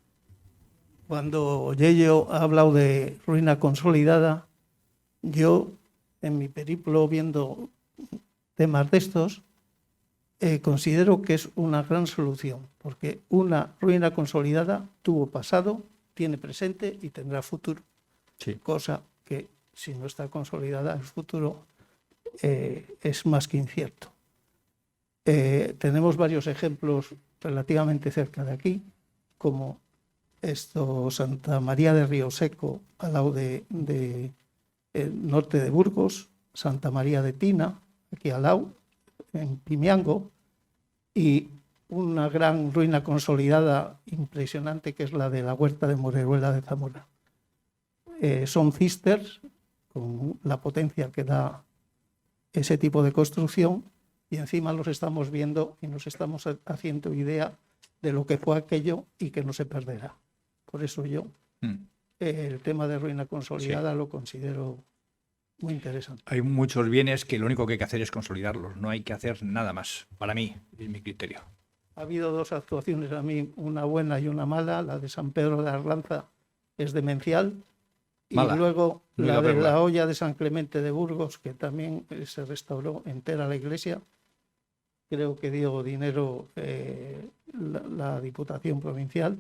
Cuando Yello ha hablado de ruina consolidada, yo, en mi periplo viendo temas de estos, considero que es una gran solución, porque una ruina consolidada tuvo pasado, tiene presente y tendrá futuro. Sí. Cosa que, si no está consolidada, el futuro es más que incierto. Tenemos varios ejemplos relativamente cerca de aquí, como Santa María de Río Seco, al lado de norte de Burgos, Santa María de Tina, aquí al lado, en Pimiango, y una gran ruina consolidada impresionante que es la de la Huerta de Moreruela de Zamora. Son cisters con la potencia que da ese tipo de construcción, y encima los estamos viendo y nos estamos haciendo idea de lo que fue aquello y que no se perderá. Por eso yo el tema de ruina consolidada lo considero muy interesante. Hay muchos bienes que lo único que hay que hacer es consolidarlos, no hay que hacer nada más, para mí, es mi criterio. Ha habido dos actuaciones, a mí una buena y una mala. La de San Pedro de Arlanza es demencial, Mala. Y luego Muy la de verla. la olla de San Clemente de Burgos, que también se restauró entera la iglesia. Creo que dio dinero la Diputación Provincial,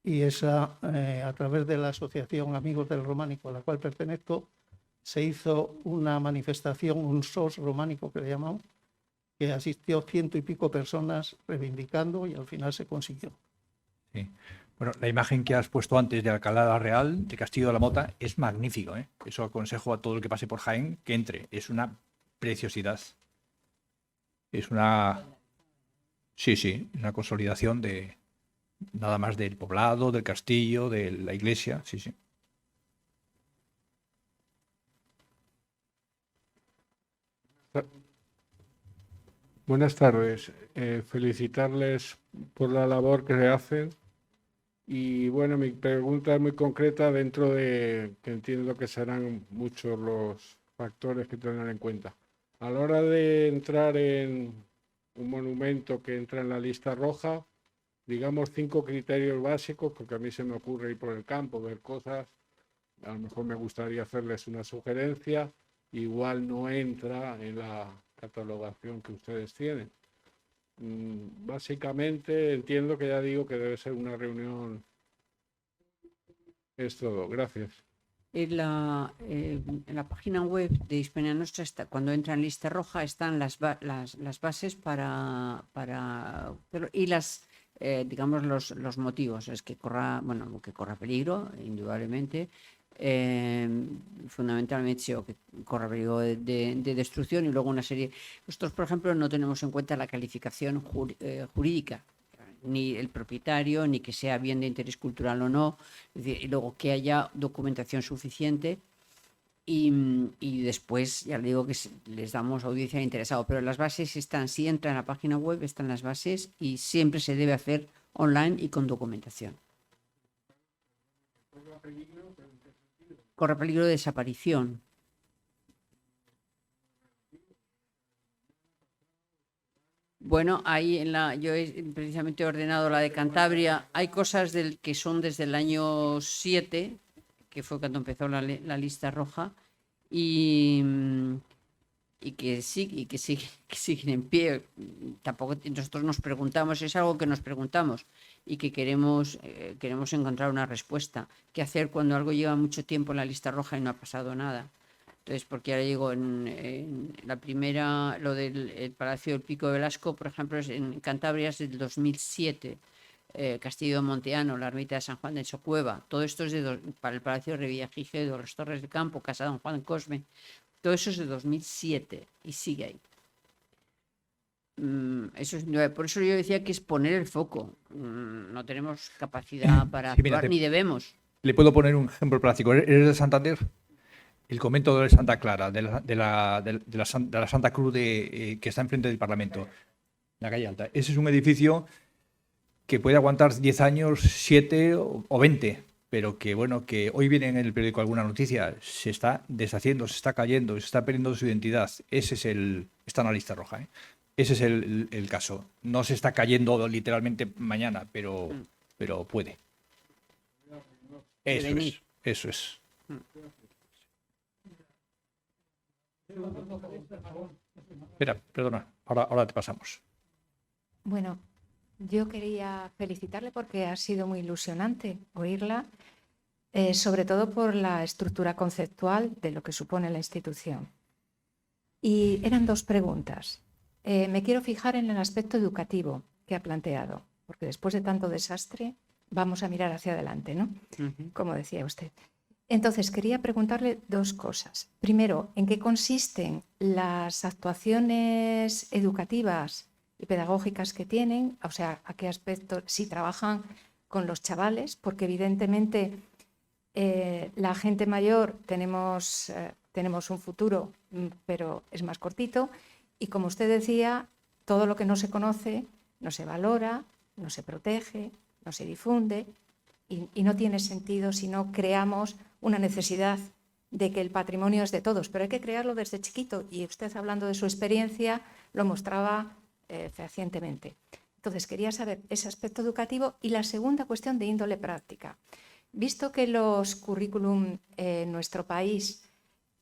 y esa, a través de la Asociación Amigos del Románico, a la cual pertenezco, se hizo una manifestación, un SOS románico que le llamamos, que asistió 100 y pico personas reivindicando, y al final se consiguió. Sí. Bueno, la imagen que has puesto antes de Alcalá la Real, de Castillo de la Mota, es magnífico, ¿eh? Eso aconsejo a todo el que pase por Jaén que entre. Es una preciosidad. Es una... Sí, una consolidación de nada más del poblado, del castillo, de la iglesia, sí. Buenas tardes. Felicitarles por la labor que hacen. Y bueno, mi pregunta es muy concreta dentro de que entiendo que serán muchos los factores que tendrán en cuenta. A la hora de entrar en un monumento que entra en la lista roja, digamos 5 criterios básicos, porque a mí se me ocurre ir por el campo, ver cosas. A lo mejor me gustaría hacerles una sugerencia. Igual no entra en la catalogación que ustedes tienen. Básicamente entiendo que ya digo que debe ser una reunión. Es todo. Gracias. En la página web de Hispania Nostra, cuando entra en lista roja, están las bases y digamos los motivos. Es que corra peligro, indudablemente. Fundamentalmente sí, o que corra peligro de destrucción, y luego una serie. Nosotros, por ejemplo, no tenemos en cuenta la calificación jurídica, ni el propietario, ni que sea bien de interés cultural o no, es decir, y luego que haya documentación suficiente, y después ya le digo que les damos audiencia al interesado, pero las bases están, si entra en la página web están las bases, y siempre se debe hacer online y con documentación. Corre peligro de desaparición. Bueno, ahí yo he precisamente ordenado la de Cantabria. Hay cosas que son desde el año 7, que fue cuando empezó la lista roja, y que siguen en pie. Tampoco nosotros nos preguntamos, es algo que nos preguntamos y que queremos encontrar una respuesta. ¿Qué hacer cuando algo lleva mucho tiempo en la lista roja y no ha pasado nada? Entonces, porque ahora digo, en la primera, lo del el Palacio del Pico de Velasco, por ejemplo, es en Cantabria es del 2007. Castillo de Monteano, la ermita de San Juan de Socueva, todo esto es para el Palacio de Revillagigedo, las Torres del Campo, Casa de Don Juan Cosme, todo eso es de 2007 y sigue ahí. Eso es, por eso yo decía que es poner el foco. No tenemos capacidad para Sí, mira, actuar, ni debemos. Le puedo poner un ejemplo práctico. ¿Eres de Santander? El convento de Santa Clara, de la Santa Cruz que está enfrente del Parlamento, en la calle Alta. Ese es un edificio que puede aguantar 10 años, 7 o 20, pero que bueno, que hoy viene en el periódico alguna noticia, se está deshaciendo, se está cayendo, se está perdiendo su identidad. Ese es está en la lista roja, ¿eh? Ese es el caso. No se está cayendo literalmente mañana, pero puede. Eso es. Espera, perdona, ahora te pasamos. Bueno, yo quería felicitarle porque ha sido muy ilusionante oírla, sobre todo por la estructura conceptual de lo que supone la institución. Y eran dos preguntas. Me quiero fijar en el aspecto educativo que ha planteado, porque después de tanto desastre vamos a mirar hacia adelante, ¿no? Como decía usted. Entonces, quería preguntarle dos cosas. Primero, ¿en qué consisten las actuaciones educativas y pedagógicas que tienen? O sea, ¿a qué aspectos? Si trabajan con los chavales, porque evidentemente la gente mayor tenemos un futuro, pero es más cortito. Y como usted decía, todo lo que no se conoce no se valora, no se protege, no se difunde y no tiene sentido si no creamos una necesidad de que el patrimonio es de todos, pero hay que crearlo desde chiquito y usted, hablando de su experiencia, lo mostraba fehacientemente. Entonces, quería saber ese aspecto educativo. Y la segunda cuestión, de índole práctica. Visto que los currículum en nuestro país,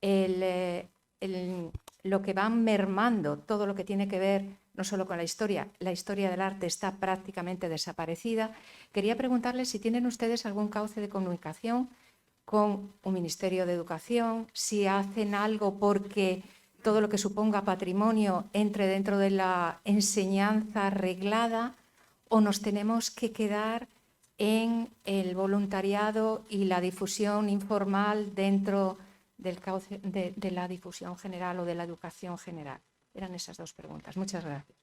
lo que van mermando, todo lo que tiene que ver no solo con la historia del arte está prácticamente desaparecida, quería preguntarle si tienen ustedes algún cauce de comunicación con un Ministerio de Educación, si hacen algo porque todo lo que suponga patrimonio entre dentro de la enseñanza reglada, o nos tenemos que quedar en el voluntariado y la difusión informal dentro del cauce de la difusión general o de la educación general. Eran esas dos preguntas. Muchas gracias.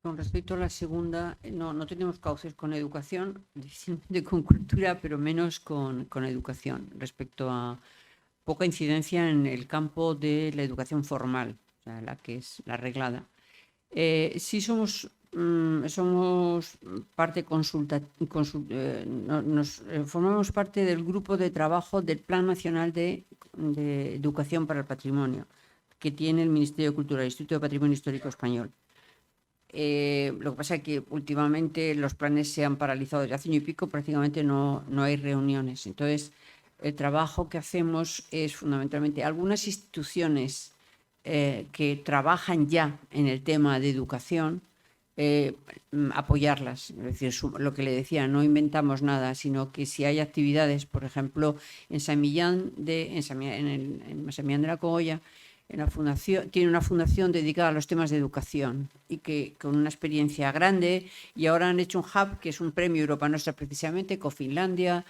Con respecto a la segunda, no tenemos cauces con educación, difícilmente con cultura, pero menos con educación, respecto a poca incidencia en el campo de la educación formal, o sea, la que es la reglada. Sí somos parte formamos parte del grupo de trabajo del Plan Nacional de Educación para el Patrimonio, que tiene el Ministerio de Cultura, el Instituto de Patrimonio Histórico Español. Lo que pasa es que últimamente los planes se han paralizado desde hace año y pico, prácticamente no hay reuniones. Entonces, el trabajo que hacemos es fundamentalmente algunas instituciones que trabajan ya en el tema de educación, apoyarlas. Es decir, lo que le decía, no inventamos nada, sino que si hay actividades, por ejemplo, en San Millán de la Cogolla, tiene una fundación dedicada a los temas de educación y que con una experiencia grande, y ahora han hecho un hub que es un premio Europa Nostra precisamente con Finlandia,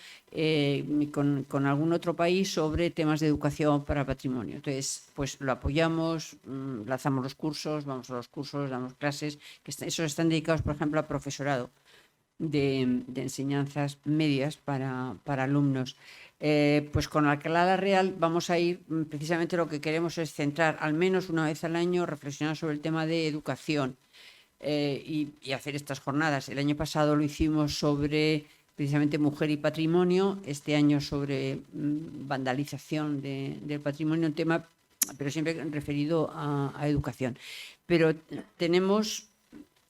con algún otro país sobre temas de educación para patrimonio. Entonces, pues lo apoyamos, lanzamos los cursos, vamos a los cursos, damos clases, que esos están dedicados, por ejemplo, a profesorado de enseñanzas medias para alumnos. Pues con Alcalá la Real vamos a ir, precisamente lo que queremos es centrar al menos una vez al año, reflexionar sobre el tema de educación y hacer estas jornadas. El año pasado lo hicimos sobre precisamente mujer y patrimonio, este año sobre vandalización del patrimonio, un tema, pero siempre referido a educación. Pero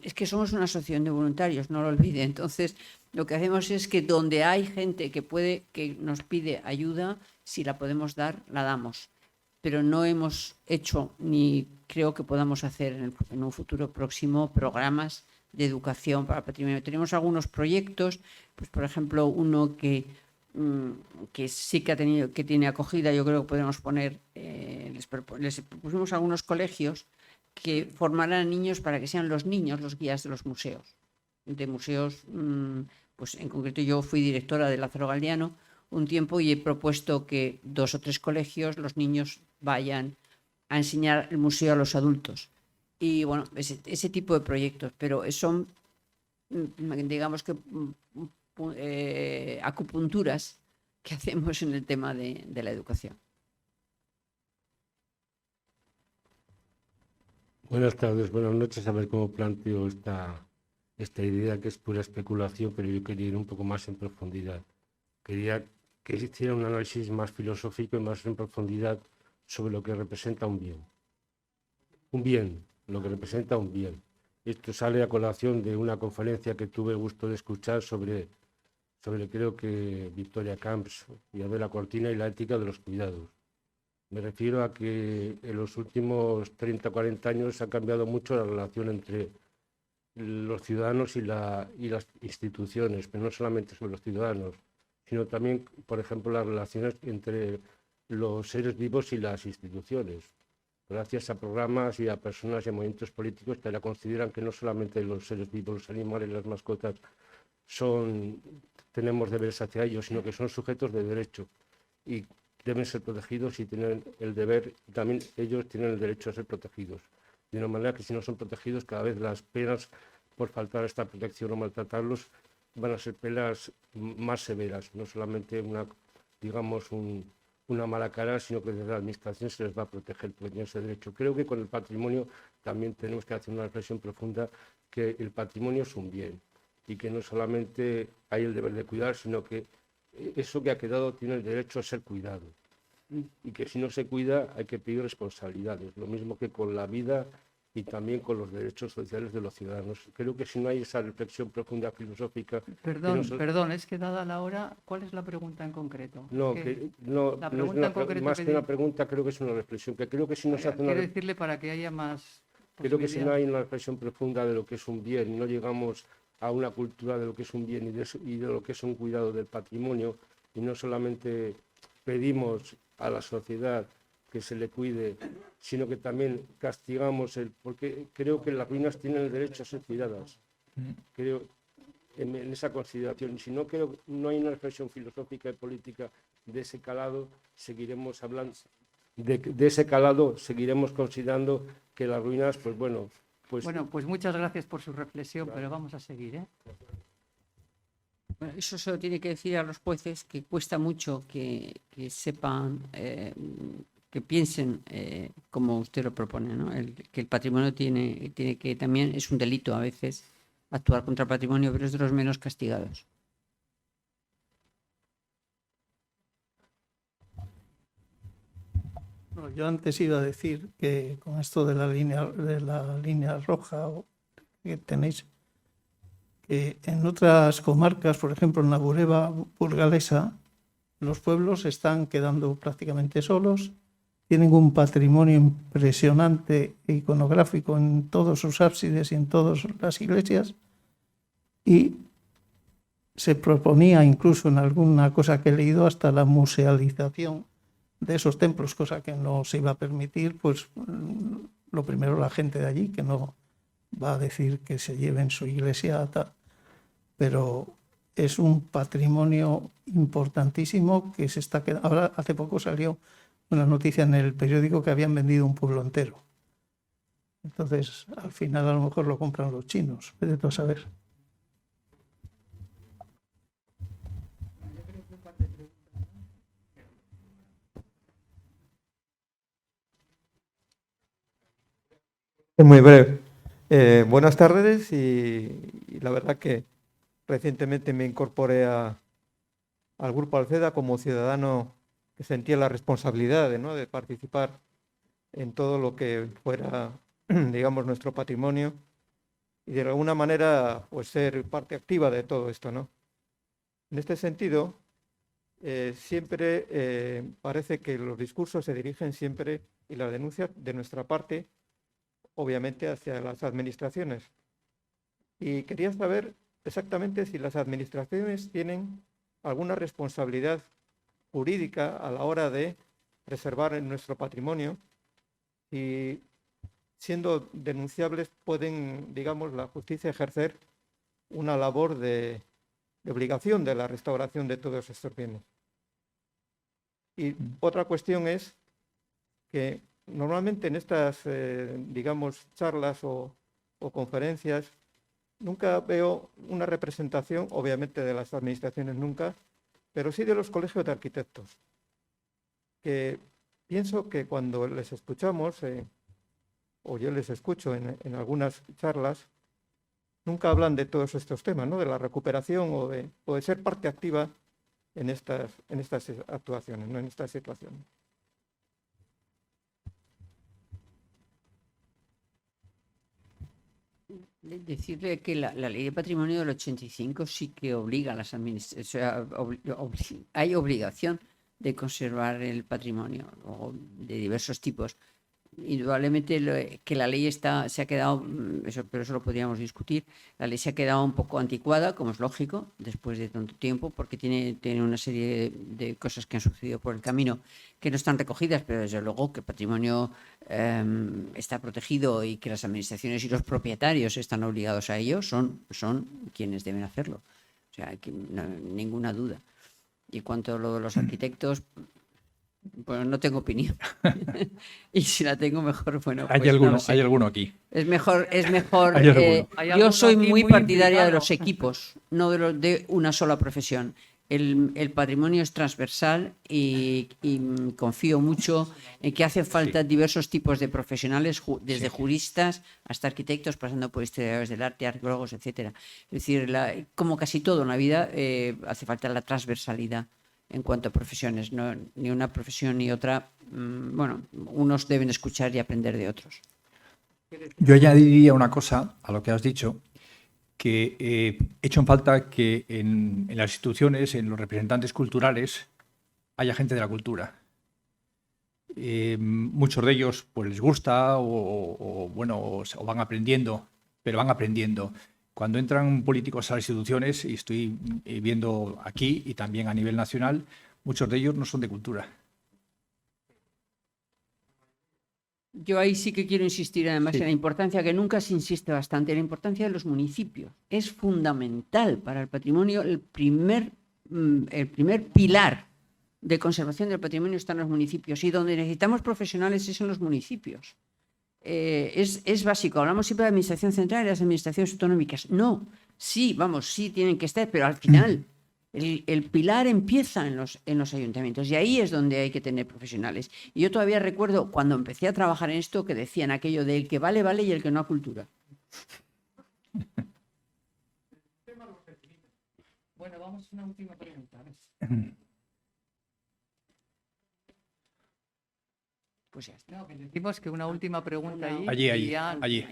es que somos una asociación de voluntarios, no lo olvide. Entonces, lo que hacemos es que donde hay gente que nos pide ayuda, si la podemos dar, la damos. Pero no hemos hecho, ni creo que podamos hacer en un futuro próximo, programas de educación para el patrimonio. Tenemos algunos proyectos, pues por ejemplo, uno que que sí que tiene acogida. Yo creo que podemos poner, les propusimos a algunos colegios que formarán niños para que sean los niños los guías de los museos. De museos, pues en concreto yo fui directora de Lázaro Galdiano un tiempo y he propuesto que 2 o 3 colegios los niños vayan a enseñar el museo a los adultos. Y bueno, ese tipo de proyectos, pero son, digamos que, acupunturas que hacemos en el tema de la educación. Buenas tardes, buenas noches. A ver cómo planteo esta idea, que es pura especulación, pero yo quería ir un poco más en profundidad. Quería que hiciera un análisis más filosófico y más en profundidad sobre lo que representa un bien. Un bien, lo que representa un bien. Esto sale a colación de una conferencia que tuve el gusto de escuchar sobre creo que Victoria Camps y Adela Cortina y la ética de los cuidados. Me refiero a que en los últimos 30 o 40 años ha cambiado mucho la relación entre los ciudadanos y las instituciones, pero no solamente sobre los ciudadanos, sino también, por ejemplo, las relaciones entre los seres vivos y las instituciones. Gracias a programas y a personas y a movimientos políticos que ahora consideran que no solamente los seres vivos, los animales, las mascotas, tenemos deberes hacia ellos, sino que son sujetos de derecho y deben ser protegidos y tienen el deber, y también ellos tienen el derecho a ser protegidos. De una manera que si no son protegidos, cada vez las penas por faltar a esta protección o maltratarlos van a ser penas más severas, no solamente una mala cara, sino que desde la administración se les va a proteger por ese derecho. Creo que con el patrimonio también tenemos que hacer una reflexión profunda, que el patrimonio es un bien y que no solamente hay el deber de cuidar, sino que eso que ha quedado tiene el derecho a ser cuidado y que si no se cuida hay que pedir responsabilidades, lo mismo que con la vida y también con los derechos sociales de los ciudadanos. Creo que si no hay esa reflexión profunda filosófica... Perdón, es que dada la hora, ¿cuál es la pregunta en concreto? Más que una pregunta, creo que es una reflexión, que creo que si no se hace Quiero decirle para que haya más... Creo que si no hay una reflexión profunda de lo que es un bien, no llegamos a una cultura de lo que es un bien y de lo que es un cuidado del patrimonio, y no solamente pedimos a la sociedad que se le cuide, sino que también castigamos porque creo que las ruinas tienen el derecho a ser cuidadas. Creo en esa consideración. Si no, no hay una reflexión filosófica y política de ese calado, seguiremos hablando de ese calado, seguiremos considerando que las ruinas, pues muchas gracias por su reflexión, pero vamos a seguir, ¿eh? Bueno, eso se lo tiene que decir a los jueces, que cuesta mucho que sepan, que piensen como usted lo propone, ¿no? Que el patrimonio tiene que también, es un delito a veces actuar contra el patrimonio, pero es de los menos castigados. No, yo antes iba a decir que con esto de la línea roja que tenéis, que en otras comarcas, por ejemplo en la Bureba burgalesa, los pueblos están quedando prácticamente solos, tienen un patrimonio impresionante iconográfico en todos sus ábsides y en todas las iglesias, y se proponía incluso en alguna cosa que he leído hasta la musealización de esos templos, cosa que no se iba a permitir. Pues lo primero, la gente de allí, que no va a decir que se lleven su iglesia a tal, pero es un patrimonio importantísimo que se está quedando. Ahora, hace poco salió una noticia en el periódico que habían vendido un pueblo entero. Entonces, al final a lo mejor lo compran los chinos, vete tú a saber. Muy breve. Buenas tardes y la verdad que recientemente me incorporé al Grupo Alceda como ciudadano que sentía la responsabilidad de participar en todo lo que fuera, digamos, nuestro patrimonio y de alguna manera pues ser parte activa de todo esto, ¿no? En este sentido, siempre parece que los discursos se dirigen siempre y las denuncias de nuestra parte obviamente hacia las administraciones. Y quería saber exactamente si las administraciones tienen alguna responsabilidad jurídica a la hora de preservar nuestro patrimonio y, siendo denunciables, pueden, digamos, la justicia ejercer una labor de obligación de la restauración de todos estos bienes. Y otra cuestión es que normalmente en estas, digamos, charlas o conferencias, nunca veo una representación, obviamente de las administraciones nunca, pero sí de los colegios de arquitectos, que pienso que cuando les escuchamos, o yo les escucho en algunas charlas, nunca hablan de todos estos temas, ¿no? De la recuperación o de ser parte activa en estas actuaciones, ¿no? En estas situaciones. Decirle que la ley de patrimonio del 85 sí que obliga a las administraciones, o sea, hay obligación de conservar el patrimonio de diversos tipos. Indudablemente que la ley se ha quedado, pero eso lo podríamos discutir, la ley se ha quedado un poco anticuada, como es lógico, después de tanto tiempo, porque tiene una serie de cosas que han sucedido por el camino que no están recogidas, pero desde luego que el patrimonio está protegido y que las administraciones y los propietarios están obligados a ello, son quienes deben hacerlo. O sea, ninguna duda. Y cuanto a lo de los arquitectos, bueno, no tengo opinión. Y si la tengo, mejor, bueno. Hay pues alguno, no lo sé. hay alguno aquí. Es mejor. Hay alguno. Yo soy muy partidaria de implicado. los equipos, no de una sola profesión. El patrimonio es transversal y confío mucho en que hacen falta diversos tipos de profesionales, desde juristas hasta arquitectos, pasando por historiadores del arte, arqueólogos, etcétera. Es decir, como casi todo en la vida, hace falta la transversalidad en cuanto a profesiones, no, ni una profesión ni otra. Bueno, unos deben escuchar y aprender de otros. Yo añadiría una cosa a lo que has dicho, que he hecho en falta que en las instituciones, en los representantes culturales, haya gente de la cultura. Muchos de ellos pues les gusta o van aprendiendo, pero van aprendiendo. Cuando entran políticos a las instituciones, y estoy viendo aquí y también a nivel nacional, muchos de ellos no son de cultura. Yo ahí sí que quiero insistir además en la importancia, que nunca se insiste bastante, la importancia de los municipios. Es fundamental para el patrimonio, el primer pilar de conservación del patrimonio está en los municipios, y donde necesitamos profesionales es en los municipios. Es básico. Hablamos siempre de la administración central y de las administraciones autonómicas. No, sí tienen que estar, pero al final el pilar empieza en los ayuntamientos, y ahí es donde hay que tener profesionales. Y yo todavía recuerdo cuando empecé a trabajar en esto que decían aquello de el que vale, vale, y el que no, cultura. Bueno, vamos a una última pregunta. Pues ya está. No, que decimos que una última pregunta ahí. Allí.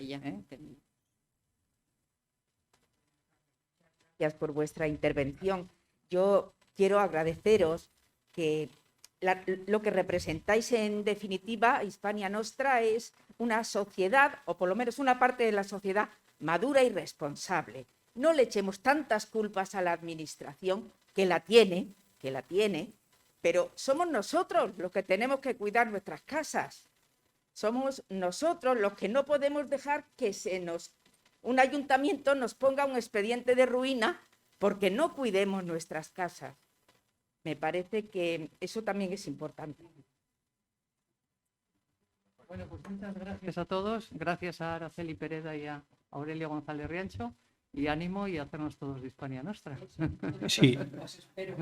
Gracias por vuestra intervención. Yo quiero agradeceros que lo que representáis en definitiva, Hispania Nostra, es una sociedad, o por lo menos una parte de la sociedad, madura y responsable. No le echemos tantas culpas a la administración, que la tiene, pero somos nosotros los que tenemos que cuidar nuestras casas. Somos nosotros los que no podemos dejar que un ayuntamiento nos ponga un expediente de ruina porque no cuidemos nuestras casas. Me parece que eso también es importante. Bueno, pues muchas gracias a todos. Gracias a Araceli Pereda y a Aurelio González Riancho. Y ánimo y hacernos todos de Hispania Nostra. Sí. Os espero.